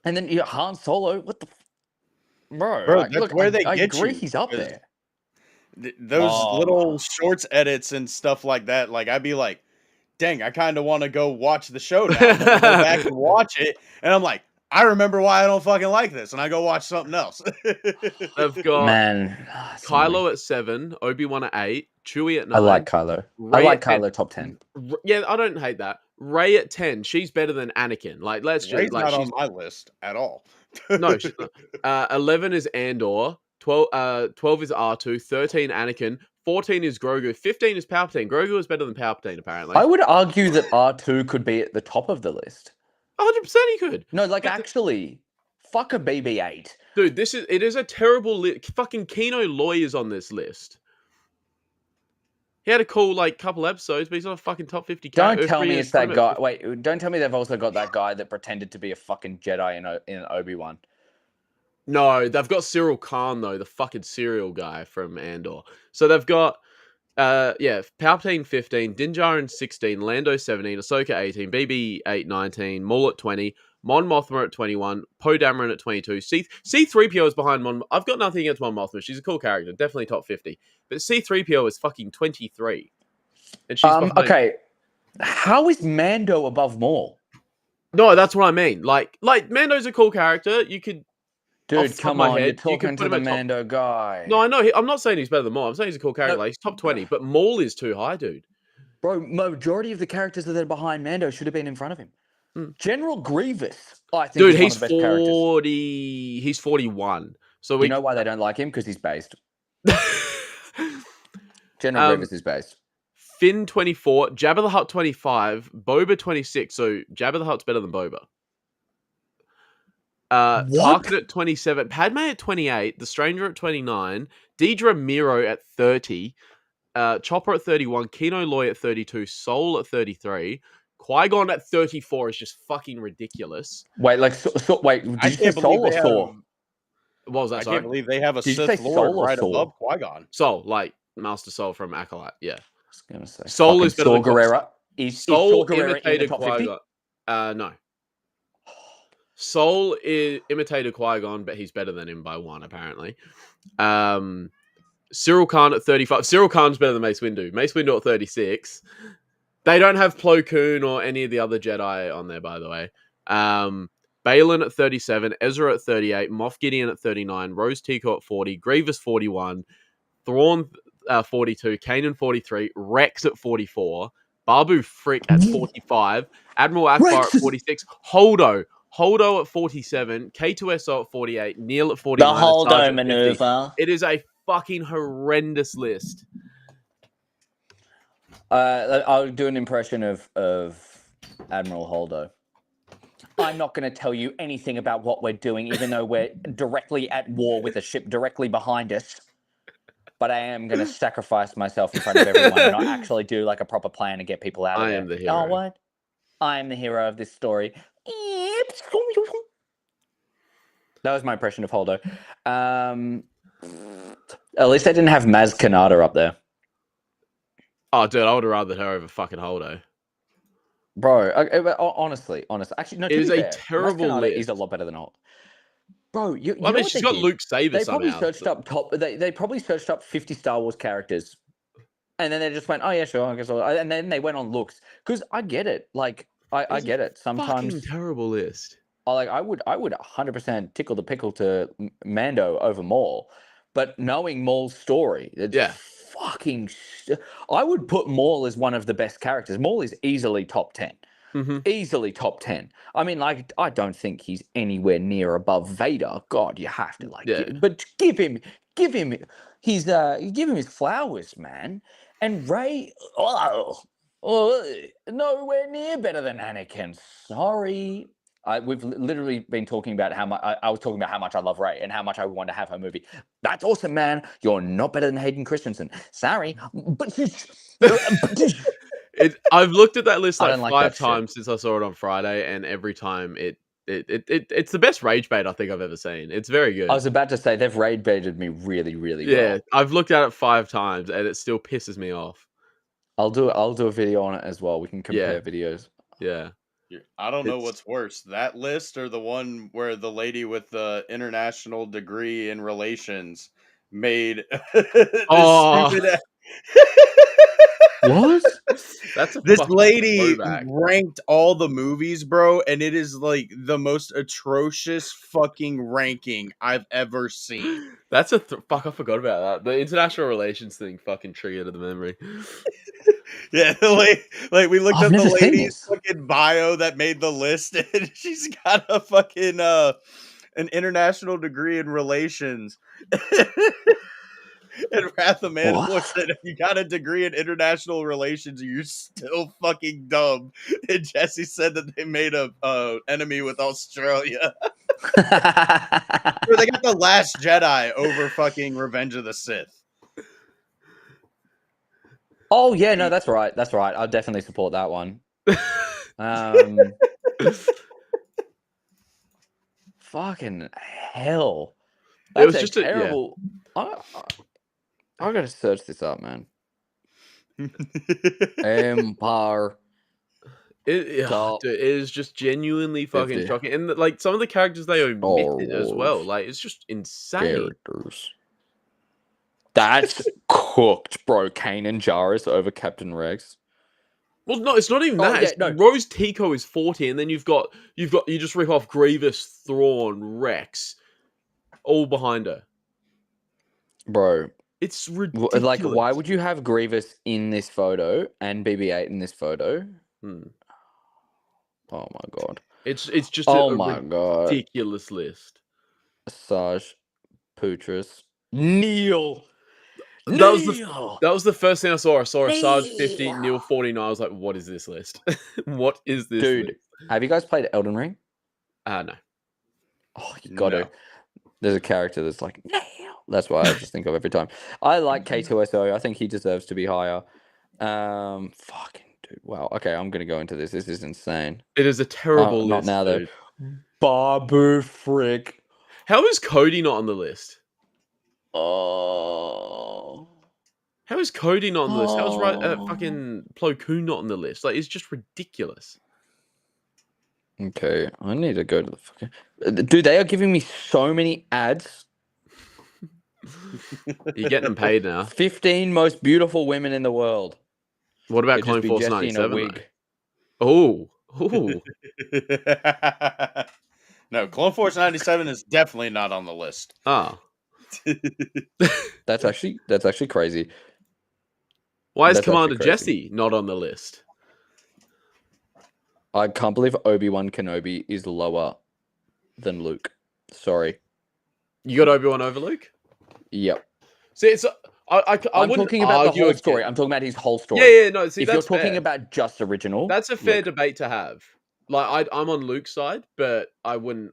Speaker 4: and then Han Solo, what the, bro?
Speaker 3: That's where they
Speaker 4: I
Speaker 3: get
Speaker 4: agree,
Speaker 3: you.
Speaker 4: he's up there.
Speaker 3: Those little shorts edits and stuff like that, like I'd be like, dang, I kind of want to go watch the show now. And then I go back and watch it, and I'm like, I remember why I don't fucking like this, and I go watch something else.
Speaker 1: They've got Kylo at 7, Obi-Wan at 8, Chewie at 9.
Speaker 4: I like Kylo. I like Kylo top 10.
Speaker 1: Yeah, I don't hate that. Rey at 10. She's better than Anakin. Like, let's just
Speaker 3: Rey's
Speaker 1: like
Speaker 3: not
Speaker 1: she's
Speaker 3: on my list at all.
Speaker 1: no. She's not. 11 is Andor. 12 is R2. 13 Anakin. 14 is Grogu. 15 is Palpatine. Grogu is better than Palpatine, apparently.
Speaker 4: I would argue that R2 could be at the top of the list.
Speaker 1: 100% he could.
Speaker 4: No, like actually, fuck a BB-8.
Speaker 1: Dude, it is a terrible list. Fucking Kino Loy is on this list. He had a cool like couple episodes, but he's not a fucking top 50.
Speaker 4: Don't tell me it's that guy. Wait, don't tell me they've also got that guy that pretended to be a fucking Jedi in Obi-Wan.
Speaker 1: No, they've got Cyril Khan though, the fucking serial guy from Andor. So they've got Palpatine 15, Din Djarin 16, Lando 17, Ahsoka 18, BB-8 19, Maul at 20, Mon Mothma at 21, Poe Dameron at 22. C-3PO is behind Mon. I've got nothing against Mon Mothma. She's a cool character, definitely top 50. But C-3PO is fucking 23. And she's behind...
Speaker 4: Okay. How is Mando above Maul?
Speaker 1: No, that's what I mean. Like Mando's a cool character. You could...
Speaker 4: Dude, come on, you're talking to the Mando guy.
Speaker 1: No, I know. I'm not saying he's better than Maul. I'm saying he's a cool character. No, like, he's top 20, but Maul is too high, dude.
Speaker 4: Bro, majority of the characters that are behind Mando should have been in front of him. General Grievous, I think,
Speaker 1: dude,
Speaker 4: is one of the best
Speaker 1: 40. Characters. He's 41. So
Speaker 4: you know why they don't like him? Because he's based. General Grievous is based.
Speaker 1: Finn 24, Jabba the Hutt 25, Boba 26. So Jabba the Hutt's better than Boba. Tarkin at 27, Padme at 28, The Stranger at 29, Deidre Miro at 30, Chopper at 31, Kino Loy at 32, Soul at 33, Qui-Gon at 34 is just fucking ridiculous.
Speaker 4: Wait, like, wait, did you say Soul or Thor?
Speaker 1: What was that?
Speaker 3: I can't believe they have a Sith Lord right above Qui-Gon.
Speaker 1: Soul, like Master Soul from Acolyte, yeah. I
Speaker 4: was gonna say
Speaker 1: Soul is better than
Speaker 4: Guerrera. Is Saul Guerrera in the top 50?
Speaker 1: No. Soul imitated Qui-Gon, but he's better than him by 1, apparently. Cyril Khan at 35. Cyril Khan's better than Mace Windu. Mace Windu at 36. They don't have Plo Koon or any of the other Jedi on there, by the way. Balin at 37. Ezra at 38. Moff Gideon at 39. Rose Tico at 40. Grievous 41. Thrawn 42. Kanan 43. Rex at 44. Babu Frick at 45. Admiral Akbar at 46. Holdo at 47, K2SO at 48, Neil at 49.
Speaker 5: The Holdo maneuver.
Speaker 1: It is a fucking horrendous list.
Speaker 4: I'll do an impression of Admiral Holdo. I'm not going to tell you anything about what we're doing, even though we're directly at war with a ship directly behind us. But I am going to sacrifice myself in front of everyone and not actually do like a proper plan to get people out of there.
Speaker 1: I am the hero.
Speaker 4: Oh, what? I am the hero of this story. That was my impression of Holdo. At least they didn't have Maz Kanata up there.
Speaker 1: Oh, dude, I would have rather her over fucking Holdo.
Speaker 4: Bro, honestly. Actually, no,
Speaker 1: it is a terrible list.
Speaker 4: He's a lot better than Holt. Bro,
Speaker 1: I mean, she's got Luke Saber somehow.
Speaker 4: They probably searched up 50 Star Wars characters. And then they just went, oh, yeah, sure, I guess. And then they went on looks. Because I get it. Like, I get it. Sometimes
Speaker 1: fucking terrible list.
Speaker 4: I would 100% tickle the pickle to Mando over Maul, but knowing Maul's story, fucking. I would put Maul as one of the best characters. Maul is easily top 10. Easily top 10. I mean, like, I don't think he's anywhere near above Vader. God, you have to but give him his flowers, man. And Rey, nowhere near better than Anakin. Sorry. We've literally been talking about how much I was talking about how much I love Rey and how much I want to have her movie. That's awesome, man. You're not better than Hayden Christensen. Sorry, but
Speaker 1: I've looked at that list like
Speaker 4: like
Speaker 1: 5
Speaker 4: that
Speaker 1: times since I saw it on Friday, and every time it's the best rage bait I think I've ever seen. It's very good.
Speaker 4: I was about to say they've rage baited me really, really
Speaker 1: Yeah,
Speaker 4: well.
Speaker 1: I've looked at it 5 times, and it still pisses me off.
Speaker 4: I'll do a video on it as well. We can compare videos.
Speaker 1: Yeah.
Speaker 3: I don't know what's worse, that list or the one where the lady with the international degree in relations made
Speaker 1: Oh.
Speaker 4: What?
Speaker 1: That's a
Speaker 3: this
Speaker 1: fucking
Speaker 3: lady
Speaker 1: throwback.
Speaker 3: ranked all the movies, bro, and it is like the most atrocious fucking ranking I've ever seen.
Speaker 1: That's a fuck. I forgot about that. The international relations thing fucking triggered the memory.
Speaker 3: Yeah, like we looked
Speaker 4: I've
Speaker 3: at the
Speaker 4: never seen
Speaker 3: lady's
Speaker 4: this.
Speaker 3: fucking bio that made the list, and she's got a fucking an international degree in relations. And Wrath of Mandalore
Speaker 4: What?
Speaker 3: said, if you got a degree in international relations, you're still fucking dumb. And Jesse said that they made a enemy with Australia. Bro, they got The Last Jedi over fucking Revenge of the Sith.
Speaker 4: Oh yeah, no, that's right. That's right. I'll definitely support that one. Fucking hell. That's
Speaker 1: was just
Speaker 4: terrible. I gotta search this up, man. Empire.
Speaker 1: Dude, it is just genuinely fucking
Speaker 4: 50.
Speaker 1: shocking, and like some of the characters they omitted as well.
Speaker 4: Wars.
Speaker 1: Like it's just insane.
Speaker 4: Characters. That's cooked, bro. Kanan Jarrus over Captain Rex.
Speaker 1: Well, no, it's not even that.
Speaker 4: Yeah, no.
Speaker 1: Rose Tico is 40, and then you just rip off Grievous, Thrawn, Rex, all behind her.
Speaker 4: Bro,
Speaker 1: it's ridiculous.
Speaker 4: Like, why would you have Grievous in this photo and BB-8 in this photo? Oh my god!
Speaker 1: It's just ridiculous list.
Speaker 4: Sarge, Putris, Neil.
Speaker 1: That was the first thing I saw. I saw a Sarge 50, Neil 49. I was like, what is this list? What is this
Speaker 4: Dude,
Speaker 1: list?
Speaker 4: Have you guys played Elden Ring?
Speaker 1: No.
Speaker 4: Oh, you got to. There's a character that's like, Neil. That's what I just think of every time. I like K2SO. I think he deserves to be higher. Fucking dude. Wow. Okay, I'm going to go into this. This is insane.
Speaker 1: It is a terrible list.
Speaker 4: Not now,
Speaker 1: dude.
Speaker 4: though. Babu Frick.
Speaker 1: How is Cody not on the list?
Speaker 4: Oh.
Speaker 1: How is Cody not on the list? How is fucking Plo Koon not on the list? Like, it's just ridiculous.
Speaker 4: Okay, I need to go to the fucking... Dude, they are giving me so many ads.
Speaker 1: You're getting paid now.
Speaker 4: 15 most beautiful women in the world.
Speaker 1: What about Clone Force 97? Oh.
Speaker 3: No, Clone Force 97 is definitely not on the list.
Speaker 1: Oh.
Speaker 4: That's actually crazy.
Speaker 1: Why is Commander Jesse not on the list?
Speaker 4: I can't believe Obi-Wan Kenobi is lower than Luke. Sorry.
Speaker 1: You got Obi-Wan over Luke?
Speaker 4: Yep.
Speaker 1: See, it's I'm
Speaker 4: talking about the whole story. I'm talking about his whole story.
Speaker 1: Yeah, no. See,
Speaker 4: if you're talking about just original,
Speaker 1: that's a fair debate to have. Like, I'm on Luke's side, but I wouldn't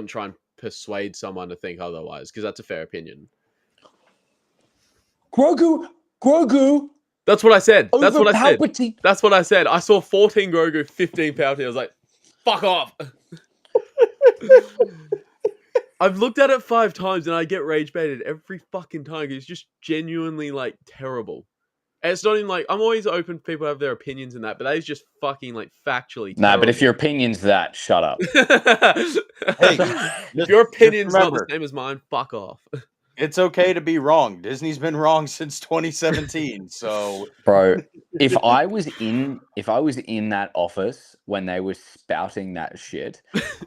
Speaker 1: try and persuade someone to think otherwise, because that's a fair opinion.
Speaker 4: Grogu.
Speaker 1: That's what I said. That's what I said.
Speaker 4: Palpatine.
Speaker 1: That's what I said. I saw 14 Grogu, 15 Palpatine. I was like, fuck off. I've looked at it 5 times and I get rage baited every fucking time. It's just genuinely like terrible. And it's not even like, I'm always open for people to have their opinions in that, but that is just fucking like factually terrible.
Speaker 4: Nah, but if your opinion's that, shut up.
Speaker 3: Hey,
Speaker 1: if your opinion's not the same as mine, fuck off.
Speaker 3: It's okay to be wrong. Disney's been wrong since 2017. So,
Speaker 4: bro, if I was in that office when they were spouting that shit,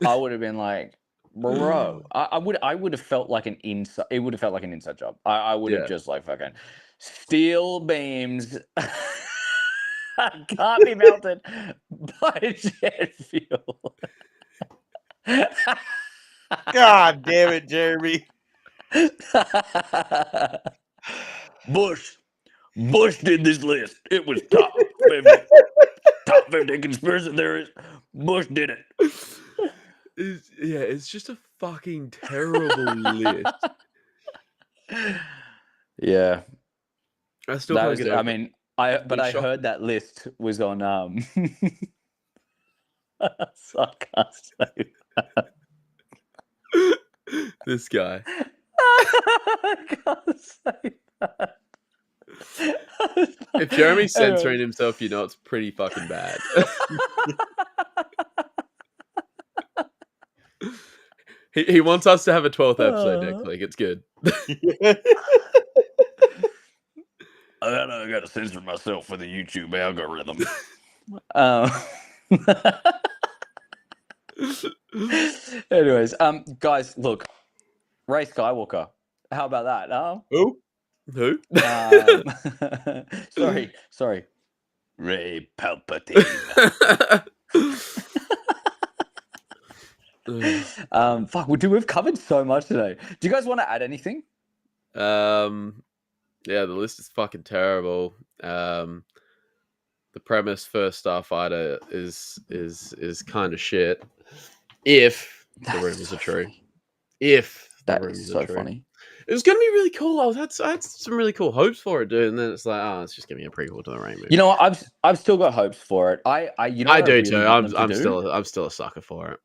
Speaker 4: I would have been like, bro, I would have felt like an inside. It would have felt like an inside job. I would have just like fucking steel beams can't be melted by jet fuel.
Speaker 3: God damn it, Jeremy.
Speaker 4: Bush, Bush did this list. It was top 50. Top 50 conspiracy theories. Bush did it.
Speaker 1: It's just a fucking terrible list.
Speaker 4: Yeah.
Speaker 1: I still can't get over
Speaker 4: I mean, I heard that list was on so I can't say that.
Speaker 1: This guy.
Speaker 4: I can't say that.
Speaker 1: If Jeremy's censoring himself, you know it's pretty fucking bad. He wants us to have a 12th episode next week. It's good.
Speaker 4: I gotta censor myself for the YouTube algorithm. Anyways, guys, look, Ray Skywalker. How about that?
Speaker 1: Who?
Speaker 4: Sorry. Ray Palpatine. Fuck, we've covered so much today. Do you guys want to add anything?
Speaker 1: Yeah, the list is fucking terrible. The premise for Starfighter is kind of shit. If the rumors are true. If the rumors are true.
Speaker 4: Funny.
Speaker 1: It was gonna be really cool. I had some really cool hopes for it, dude. And then it's like, oh, it's just gonna be a prequel to the Rain movie.
Speaker 4: You know what? I've still got hopes for it. I
Speaker 1: do really too. I'm still a sucker for it.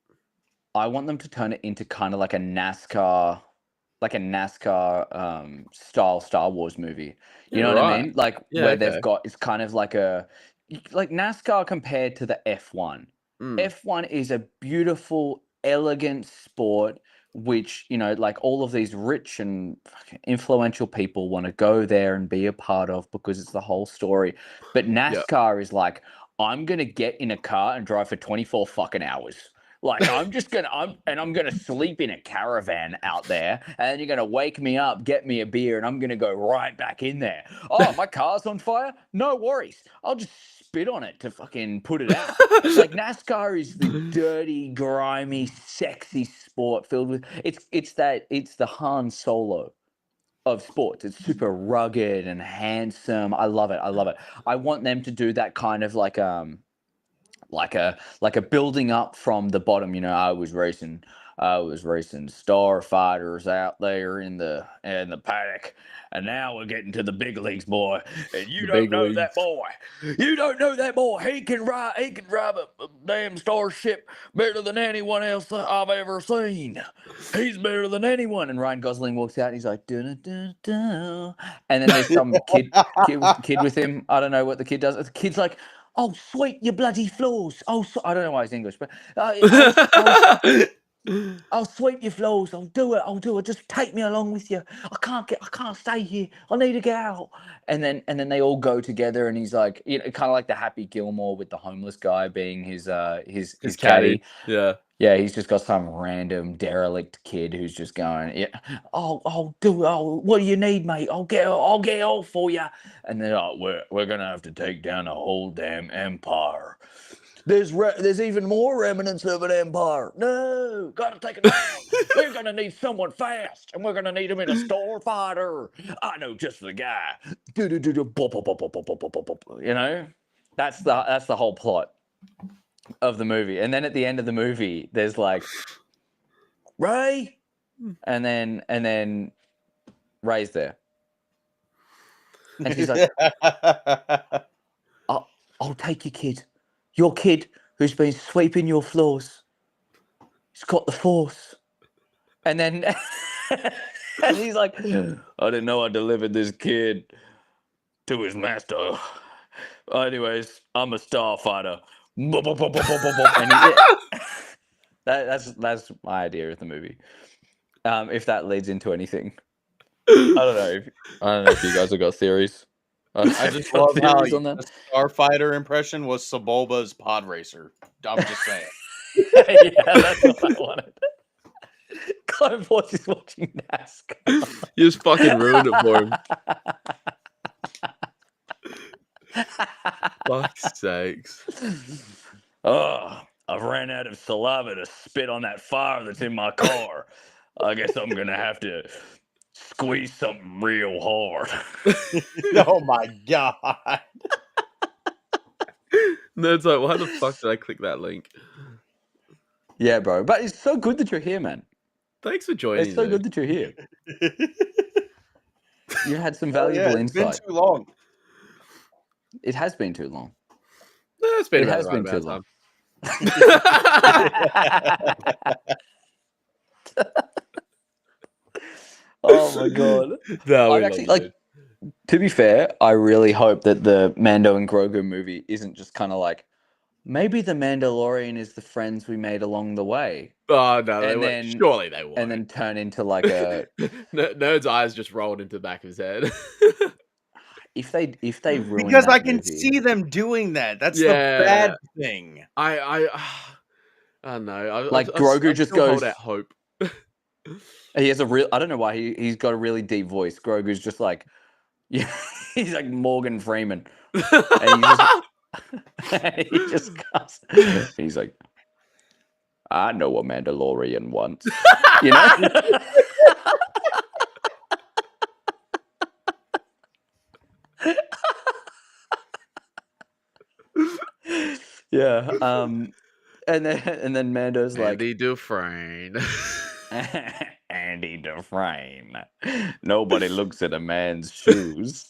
Speaker 4: I want them to turn it into kind of like a NASCAR style Star Wars movie. You know what I mean? Like they've got, it's kind of like NASCAR compared to the F1. F1 is a beautiful, elegant sport, which, you know, like all of these rich and influential people want to go there and be a part of because it's the whole story. But NASCAR is like, I'm going to get in a car and drive for 24 fucking hours. Like, I'm gonna sleep in a caravan out there, and then you're gonna wake me up, get me a beer, and I'm gonna go right back in there. Oh, my car's on fire? No worries. I'll just spit on it to fucking put it out. Like, NASCAR is the dirty, grimy, sexy sport filled with it's the Han Solo of sports. It's super rugged and handsome. I love it. I want them to do that kind of like a building up from the bottom. You know, I was racing starfighters out there in the paddock, and now we're getting to the big leagues, boy. And you don't know that boy. You don't know that boy. He can drive a damn starship better than anyone else I've ever seen. He's better than anyone. And Ryan Gosling walks out and he's like, dun, dun, dun. And then there's some kid with him. I don't know what the kid does. The kid's like, oh, sweep your bloody floors. Oh, I don't know why it's English, but I'll sweep your floors. I'll do it. Just take me along with you. I can't stay here. I need to get out. And then they all go together, and he's like, you know, kind of like the Happy Gilmore with the homeless guy being his caddy. Yeah, he's just got some random derelict kid who's just going, yeah, I'll do it. What do you need, mate? I'll get all for you. And then we're gonna have to take down the whole damn empire. There's even more remnants of an empire. No, gotta take it down. We're gonna need someone fast, and we're gonna need him in a starfighter. I know just the guy. You know, that's the whole plot of the movie. And then at the end of the movie, there's like Ray, and then Ray's there, and she's like, I'll take your kid who's been sweeping your floors. He's got the force. And then and he's like, I didn't know I delivered this kid to his master. Anyways, I'm a starfighter. That's my idea of the movie. If that leads into anything, I don't know if you guys have got theories.
Speaker 3: I just love how the starfighter impression was Sebulba's pod racer. I'm just saying.
Speaker 4: Yeah, that's what I wanted. Clone Force is watching NASCAR.
Speaker 1: You just fucking ruined it for him. Fuck's sakes.
Speaker 4: Oh, I've ran out of saliva to spit on that fire that's in my car. I guess I'm gonna have to Squeeze something real hard.
Speaker 3: Oh my god.
Speaker 1: Nerd's like, why the fuck did I click that link?
Speaker 4: Yeah, bro. But it's so good that you're here, man.
Speaker 1: Thanks for joining.
Speaker 4: It's so good that you're here. You had some valuable insight.
Speaker 3: It's been too long.
Speaker 4: It has been too long.
Speaker 1: It's been
Speaker 4: It has
Speaker 1: right
Speaker 4: been too
Speaker 1: about
Speaker 4: long. Oh my god.
Speaker 1: No,
Speaker 4: I'd actually like. To be fair, I really hope that the Mando and Grogu movie isn't just kind of like, maybe the Mandalorian is the friends we made along the way.
Speaker 1: Oh no, they
Speaker 4: And
Speaker 1: won't.
Speaker 4: then-
Speaker 1: Surely they won't.
Speaker 4: And then turn into like a.
Speaker 1: Nerd's eyes just rolled into the back of his head.
Speaker 4: If they ruin
Speaker 3: Because
Speaker 4: that
Speaker 3: I can
Speaker 4: movie-
Speaker 3: see them doing that. That's
Speaker 1: Yeah.
Speaker 3: the bad thing.
Speaker 1: I don't know.
Speaker 4: Like, Grogu just
Speaker 1: still hold
Speaker 4: goes-
Speaker 1: out hope.
Speaker 4: He has a real. I don't know why he's got a really deep voice. Grogu's just like, yeah, he's like Morgan Freeman, and he just comes. He's like, I know a Mandalorian wants, you know. Yeah. And then Mando's like,
Speaker 1: Andy Dufresne.
Speaker 4: Andy Dufresne. Nobody looks at a man's shoes.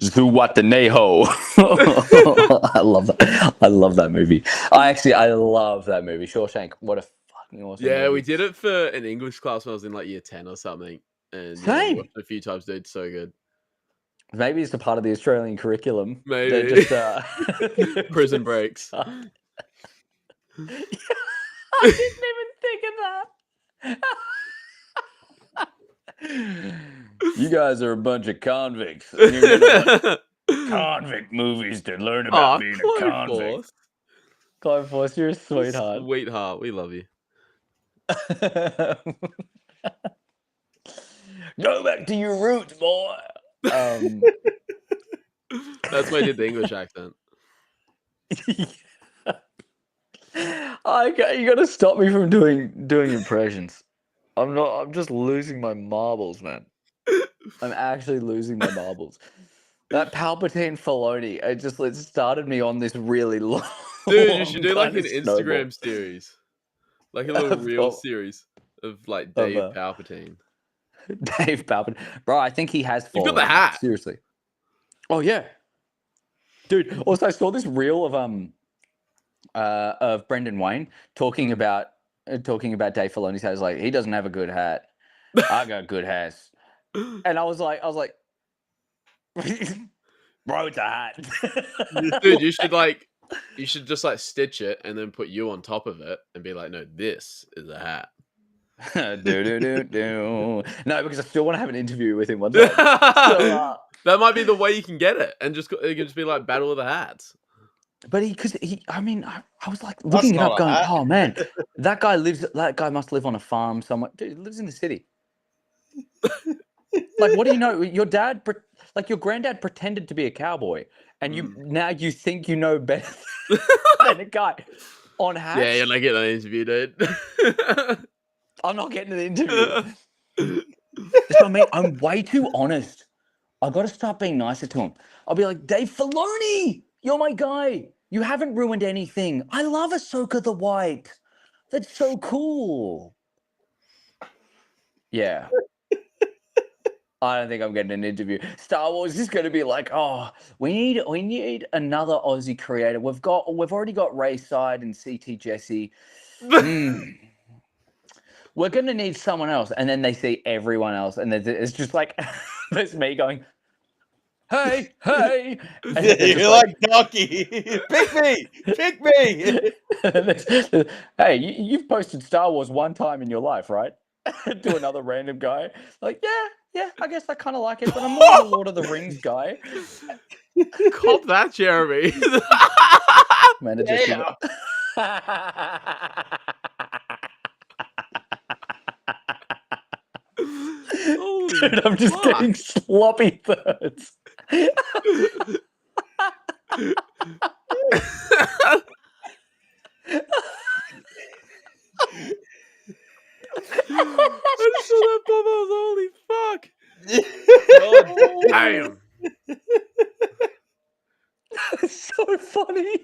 Speaker 4: Zuwataneho. I love that. I love that movie. I love that movie. Shawshank. What a fucking awesome
Speaker 1: Yeah,
Speaker 4: movie.
Speaker 1: we did it for an English class when I was in like year 10 or something. And
Speaker 4: Same.
Speaker 1: watched it a few times, dude. So good.
Speaker 4: Maybe it's a part of the Australian curriculum.
Speaker 1: Maybe.
Speaker 4: They're just,
Speaker 1: Prison breaks.
Speaker 4: I didn't even think of that. You guys are a bunch of convicts. And you're gonna watch convict movies to learn about being a convict. Clive Force, you're a sweetheart.
Speaker 1: Sweetheart, we love you.
Speaker 4: Go back to your roots, boy.
Speaker 1: That's why I did the English accent.
Speaker 4: You gotta stop me from doing impressions. I'm just losing my marbles, man. I'm actually losing my marbles. That Palpatine Filoni, it started me on this really long.
Speaker 1: Dude, you should do like
Speaker 4: kind
Speaker 1: an
Speaker 4: of snowball.
Speaker 1: Instagram series. Like a little reel series of like Dave Palpatine.
Speaker 4: Dave Palpatine. Bro, I think he has
Speaker 1: You've got
Speaker 4: fallen.
Speaker 1: the hat.
Speaker 4: Seriously. Oh yeah. Dude, also I saw this reel of Brendan Wayne talking about Dave Filoni's hat. He's like, he doesn't have a good hat. I got good hats. And I was like, bro, it's a hat.
Speaker 1: Dude, you should just like stitch it and then put you on top of it and be like, no, this is a hat.
Speaker 4: No, because I still want to have an interview with him one time. So,
Speaker 1: that might be the way you can get it, and it can just be like Battle of the Hats.
Speaker 4: But I was like looking it up, going, oh man, that guy must live on a farm somewhere. Dude, he lives in the city. Like, what do you know? Your granddad pretended to be a cowboy, and now you think you know better than a guy on hats.
Speaker 1: Yeah, you're not getting an interview, dude.
Speaker 4: I'm not getting an interview. That's what I mean. I'm way too honest. I got to start being nicer to him. I'll be like, Dave Filoni, you're my guy. You haven't ruined anything. I love Ahsoka the White. That's so cool. Yeah. I don't think I'm getting an interview. Star Wars is going to be like, oh, we need another Aussie creator. We've already got Ray Side and CT Jesse. We're going to need someone else. And then they see everyone else. And it's just like, there's me going, hey.
Speaker 3: You're like Donkey. Pick me.
Speaker 4: Hey, you've posted Star Wars one time in your life, right? To another random guy. Like, yeah, I guess I kind of like it, but I'm more of a Lord of the Rings guy.
Speaker 1: Cop that, Jeremy.
Speaker 4: Man, it just Dude, I'm just getting sloppy thirds. It's so funny.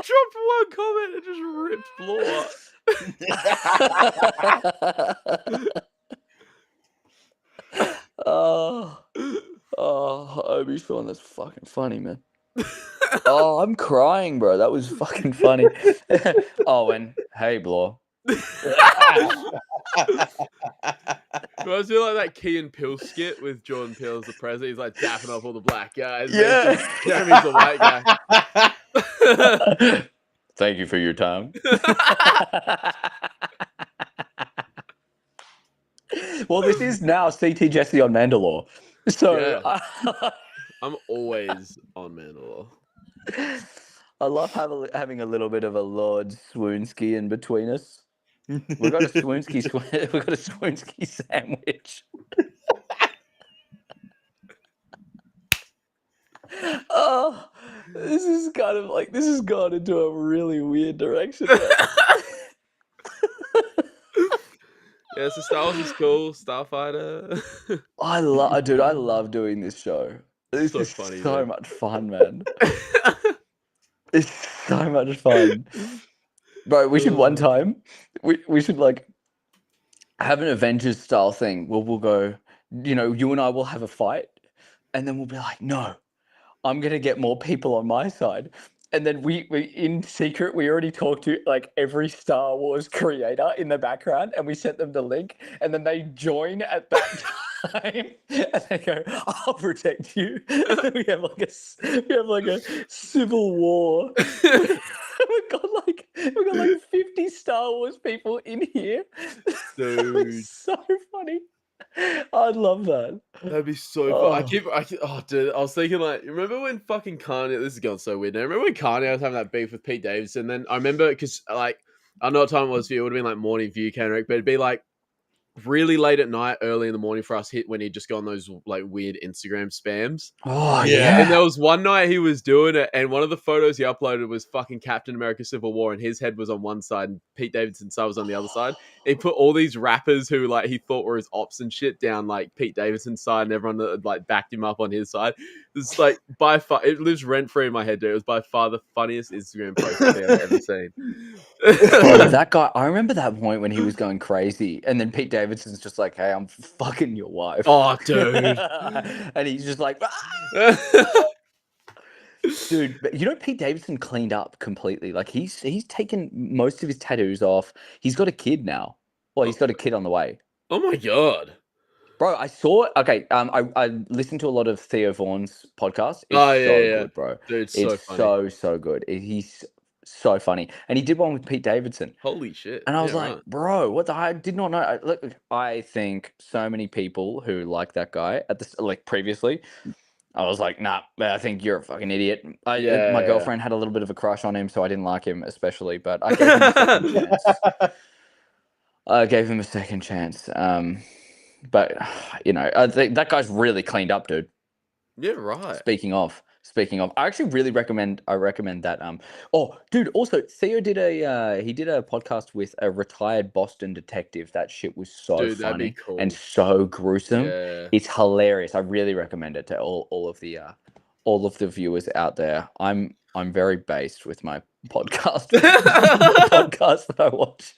Speaker 1: Dropped one comment and just ripped Blore.
Speaker 4: Oh, Obi's feeling that's fucking funny, man. Oh, I'm crying, bro. That was fucking funny. Oh, and hey, Blore.
Speaker 1: Reminds me like that Key and Peele skit with Jordan Peele as the president. He's like dapping up all the black guys.
Speaker 4: Yeah.
Speaker 1: Jeremy's the white guy.
Speaker 4: Thank you for your time. Well, this is now CT Jesse on Mandalore. So
Speaker 1: yeah. I'm always on Mandalore.
Speaker 4: I love having a little bit of a Lord Swoonsky in between us. We got a Swoonsky sandwich. Oh, this has gone into a really weird direction.
Speaker 1: Yeah, so Star Wars is cool. Starfighter.
Speaker 4: I love doing this show. This is
Speaker 1: funny,
Speaker 4: so
Speaker 1: dude.
Speaker 4: much fun, man. It's so much fun. Bro, we should one time, we should like have an Avengers style thing where we'll go, you and I will have a fight, and then we'll be like, no, I'm gonna get more people on my side. And then we in secret, we already talked to like every Star Wars creator in the background, and we sent them the link, and then they join at that time, and they go, "I'll protect you." And then we have like a civil war. We've got like 50 Star Wars people in here.
Speaker 1: Dude.
Speaker 4: It's so funny. I'd love that.
Speaker 1: That'd be so fun. Oh, dude, I was thinking like, remember when fucking Kanye? This is going so weird now. Remember when Kanye was having that beef with Pete Davidson? Then I remember because like I don't know what time it was for you. It would have been like morning for you, Kenrick, but it'd be like really late at night, early in the morning for us. When he'd just go on those like weird Instagram spams.
Speaker 4: Oh
Speaker 3: Yeah.
Speaker 1: And there was one night he was doing it, and one of the photos he uploaded was fucking Captain America Civil War, and his head was on one side, and Pete Davidson's side was on the other side. He put all these rappers who like he thought were his ops and shit down like Pete Davidson's side, and everyone that like backed him up on his side. It's like by far, it lives rent free in my head, dude. It was by far the funniest Instagram post I think I've ever seen.
Speaker 4: Bro, that guy, I remember that point when he was going crazy, and then Pete Davidson's just like, "Hey, I'm fucking your wife."
Speaker 1: Oh, dude.
Speaker 4: And he's just like, dude, but Pete Davidson cleaned up completely. Like he's taken most of his tattoos off. He's got a kid now. Well, he's got a kid on the way.
Speaker 1: Oh my god.
Speaker 4: Bro, I saw it. Okay, I listened to a lot of Theo Vaughn's podcast. It's good, bro.
Speaker 1: Dude, it's so funny.
Speaker 4: so good. He's so funny. And he did one with Pete Davidson.
Speaker 1: Holy shit.
Speaker 4: And I was like, bro, what the? I did not know. Look, I think so many people who like that guy at this, like previously, I was like, nah, I think you're a fucking idiot. My girlfriend had a little bit of a crush on him, so I didn't like him especially, but I gave him a second chance. I gave him a second chance. But I think that guy's really cleaned up, dude.
Speaker 1: Yeah, right.
Speaker 4: Speaking of, I actually really recommend that. Oh, dude, also Theo did a podcast with a retired Boston detective. That shit was so funny and so gruesome.
Speaker 1: Yeah.
Speaker 4: It's hilarious. I really recommend it to all of the viewers out there. I'm very based with my podcast. The podcast that I watch.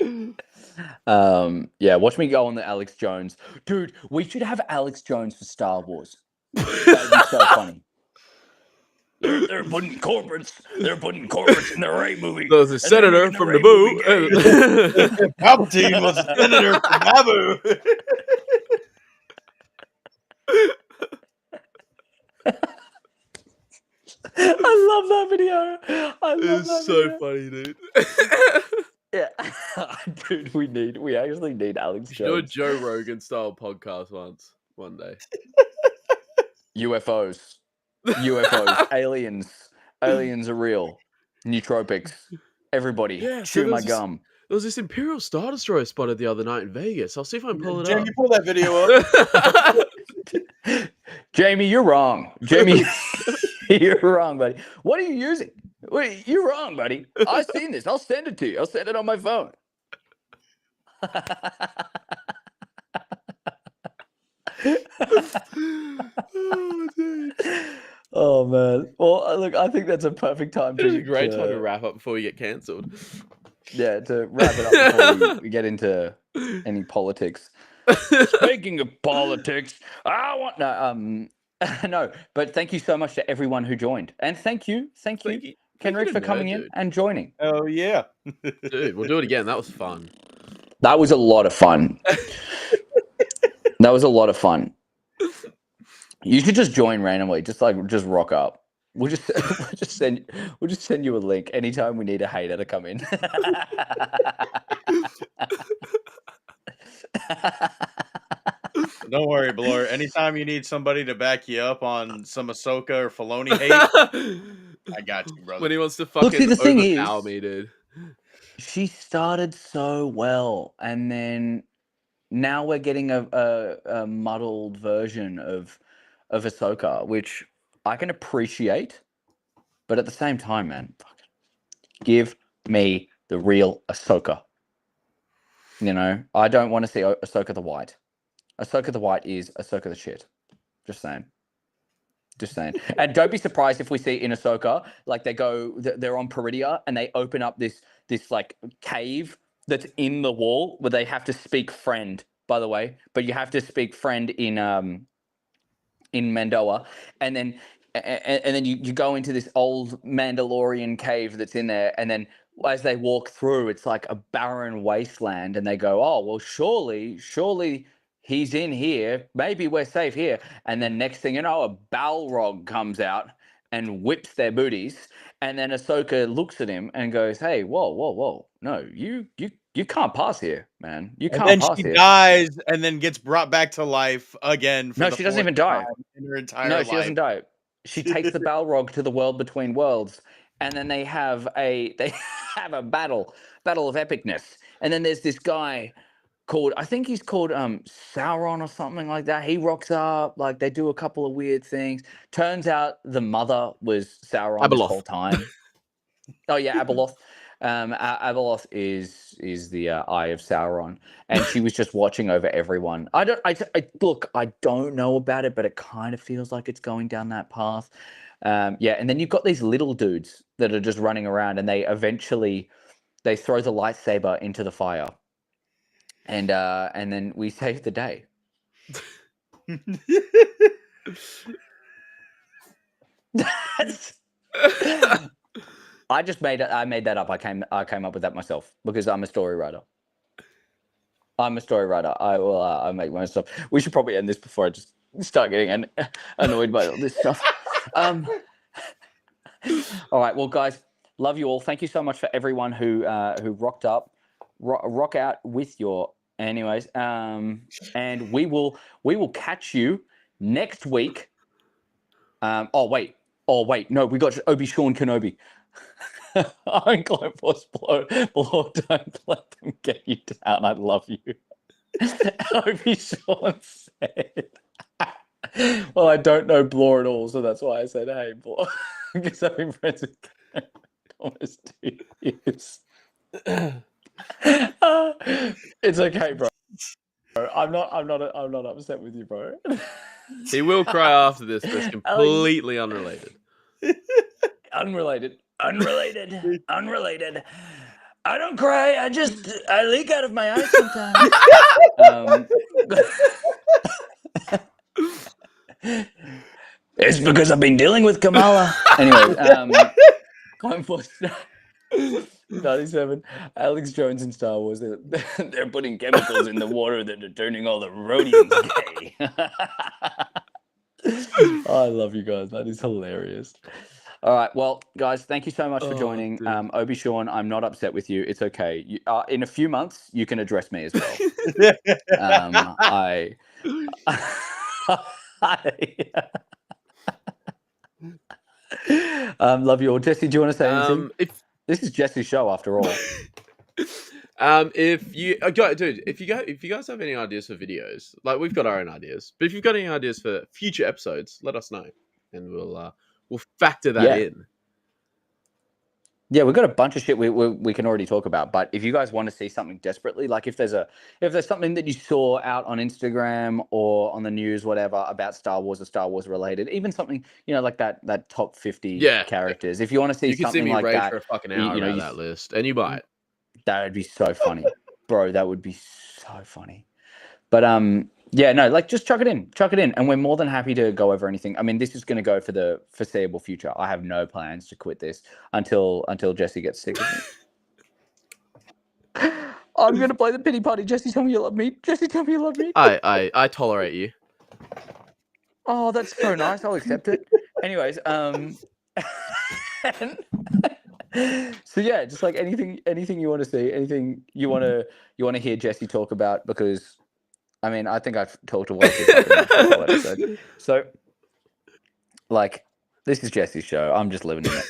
Speaker 4: Watch me go on the Alex Jones. Dude, we should have Alex Jones for Star Wars. That'd be so funny. They're putting corporates in the right movie.
Speaker 1: There's a senator from Naboo.
Speaker 3: Palpatine was a senator from Naboo.
Speaker 4: I love that video.
Speaker 1: It's so funny, dude.
Speaker 4: Yeah, dude, we actually need Alex Jones.
Speaker 1: Do a Joe Rogan style podcast one day.
Speaker 4: UFOs, aliens are real. Nootropics, everybody, chew my gum.
Speaker 1: There was this Imperial Star Destroyer spotted the other night in Vegas. I'll see if I can pull it up.
Speaker 3: Jamie, pull that video up.
Speaker 4: Jamie, you're wrong. Jamie, you're wrong, buddy. What are you using? Wait, you're wrong, buddy. I've seen this. I'll send it to you. I'll send it on my phone.
Speaker 1: Oh, dude.
Speaker 4: Oh man. Well, look, I think that's a perfect time
Speaker 1: It is a great time to wrap up before we get cancelled.
Speaker 4: Yeah, to wrap it up before we get into any politics. Speaking of politics, I want no, but thank you so much to everyone who joined, and thank you, Kenrick, for coming in and joining.
Speaker 3: Oh yeah,
Speaker 1: dude, we'll do it again. That was fun.
Speaker 4: That was a lot of fun. That was a lot of fun. You should just join randomly, just rock up. We'll just send you a link anytime we need a hater to come in.
Speaker 3: don't worry, Blur. Anytime you need somebody to back you up on some Ahsoka or Filoni hate, I got you, brother.
Speaker 1: When he wants to fucking overpower me, dude.
Speaker 4: She started so well, and then now we're getting a muddled version of Ahsoka, which I can appreciate, but at the same time, man, give me the real Ahsoka. You know, I don't want to see Ahsoka the White. Ahsoka the White is Ahsoka the shit. Just saying. And don't be surprised if we see in Ahsoka, like they're on Peridia and they open up this like cave that's in the wall where they have to speak friend, by the way, but you have to speak friend in Mandoa, and then you go into this old Mandalorian cave that's in there, and then as they walk through, it's like a barren wasteland, and they go, oh well, surely he's in here, maybe we're safe here, and then next thing you know, a Balrog comes out and whips their booties, and then Ahsoka looks at him and goes, hey, whoa, no, you can't pass here, man. You can't
Speaker 3: and
Speaker 4: pass
Speaker 3: then
Speaker 4: here.
Speaker 3: she dies and then gets brought back to life again.
Speaker 4: No, she doesn't even die.
Speaker 3: In her entire
Speaker 4: no,
Speaker 3: life.
Speaker 4: she doesn't die. She takes the Balrog to the world between worlds, and then they have a battle of epicness. And then there's this guy called, I think he's called Sauron or something like that. He rocks up, like they do a couple of weird things. Turns out the mother was Sauron this whole time. Oh yeah, Abeloth. Abeloth is the Eye of Sauron, and she was just watching over everyone. I don't know about it, but it kind of feels like it's going down that path. Yeah, and then you've got these little dudes that are just running around, and they eventually throw the lightsaber into the fire, and then we save the day. I made that up. I came up with that myself because I'm a story writer. I will. I make myself. We should probably end this before I just start getting annoyed by all this stuff. All right. Well, guys, love you all. Thank you so much for everyone who rocked up, rock out with your. Anyways, and we will catch you next week. Oh wait. No, we got Obi-Wan Kenobi. I'm Clone Force Blow. Don't let them get you down. I love you. Obi-Wan said. Well, I don't know Blore at all, so that's why I said, hey, Blore. Because I've been friends with almost 2 years. It's okay, bro. I'm not upset with you, bro.
Speaker 1: He will cry after this, but it's completely unrelated.
Speaker 4: Unrelated. I don't cry. I leak out of my eyes sometimes. It's because I've been dealing with Kamala. Anyway, Clone Force 97. Alex Jones in Star Wars. They're putting chemicals in the water that are turning all the Rhodians gay. Oh, I love you guys. That is hilarious. All right, well, guys, thank you so much for joining. Obi-Sean, I'm not upset with you. It's okay. In a few months, you can address me as well. Love you all. Jesse, do you want to say anything? This is Jesse's show, after all.
Speaker 1: If you guys have any ideas for videos, like we've got our own ideas, but if you've got any ideas for future episodes, let us know, and we'll factor that in.
Speaker 4: Yeah, we've got a bunch of shit we can already talk about. But if you guys want to see something desperately, like if there's something that you saw out on Instagram or on the news, whatever, about Star Wars or Star Wars related, even something, like that top 50 characters. If you want to see
Speaker 1: You can see
Speaker 4: something
Speaker 1: me
Speaker 4: like
Speaker 1: rage
Speaker 4: that,
Speaker 1: for a fucking hour about that list, and you might.
Speaker 4: that would be so funny, bro. That would be so funny. But yeah, no, like just chuck it in, and we're more than happy to go over anything. I mean, this is going to go for the foreseeable future. I have no plans to quit this until Jesse gets sick of me. I'm going to play the pity party. Jesse, tell me you love me. Jesse, tell me you love me.
Speaker 1: I tolerate you.
Speaker 4: Oh, that's so nice. I'll accept it. Anyways, so yeah, just like anything you want to see, anything you want to hear Jesse talk about, because I mean, I think I've talked way too fucking much this whole episode. So, like, this is Jesse's show. I'm just living in it.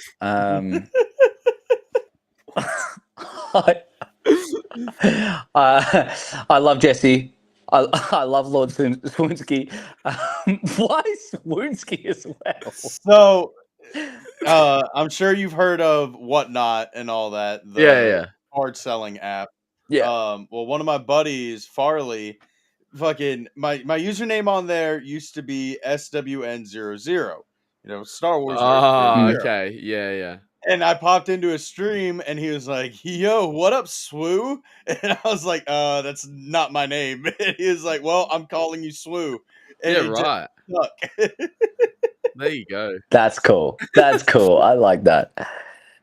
Speaker 4: I love Jesse. I love Lord Swoonsky. Why Swoonsky as well?
Speaker 3: So, I'm sure you've heard of Whatnot and all that. The hard selling app.
Speaker 4: Yeah.
Speaker 3: Well, one of my buddies, Farley, fucking my username on there used to be SWN00. Star Wars.
Speaker 1: Okay. Yeah.
Speaker 3: And I popped into a stream and he was like, "Yo, what up, Swoo?" And I was like, that's not my name." And he was like, "Well, I'm calling you Swoo." And
Speaker 1: yeah, right. There you go.
Speaker 4: That's cool. That's cool. I like that.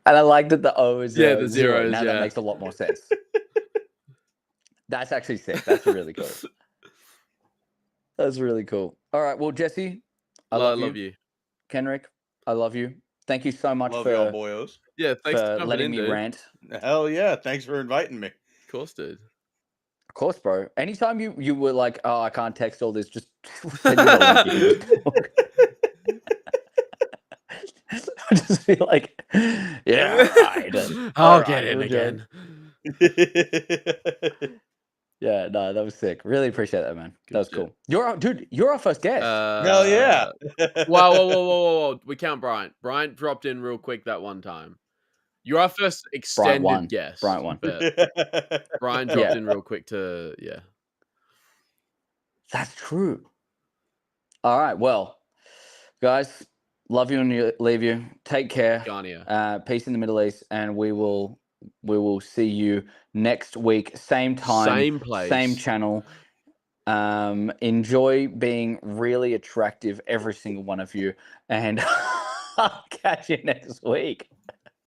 Speaker 4: And I like that the O is
Speaker 1: the zeros.
Speaker 4: Now that makes a lot more sense. That's actually sick. That's really cool. That's really cool. All right. Well, Jesse, I love you. Kenrick, I love you. Thank you so much
Speaker 3: for y'all boyos.
Speaker 1: Yeah, thanks
Speaker 4: for letting me rant.
Speaker 3: Hell yeah. Thanks for inviting me.
Speaker 1: Of course, dude.
Speaker 4: Of course, bro. Anytime you were like, "Oh, I can't text all this," just send me the link. You can just talk. I just feel like, yeah, right.
Speaker 1: I'll get in again.
Speaker 4: Yeah, no, that was sick. Really appreciate that, man. That was cool. You're our first guest.
Speaker 3: Hell yeah.
Speaker 1: Whoa. We count Bryant. Bryant dropped in real quick that one time. You're our first extended guest.
Speaker 4: Bryant won.
Speaker 1: Brian dropped in real quick to,
Speaker 4: That's true. All right, well, guys, love you and leave you. Take care. Peace in the Middle East, and we will see you next week. Same time,
Speaker 1: same place,
Speaker 4: same channel. Enjoy being really attractive, every single one of you, and I'll catch you next week.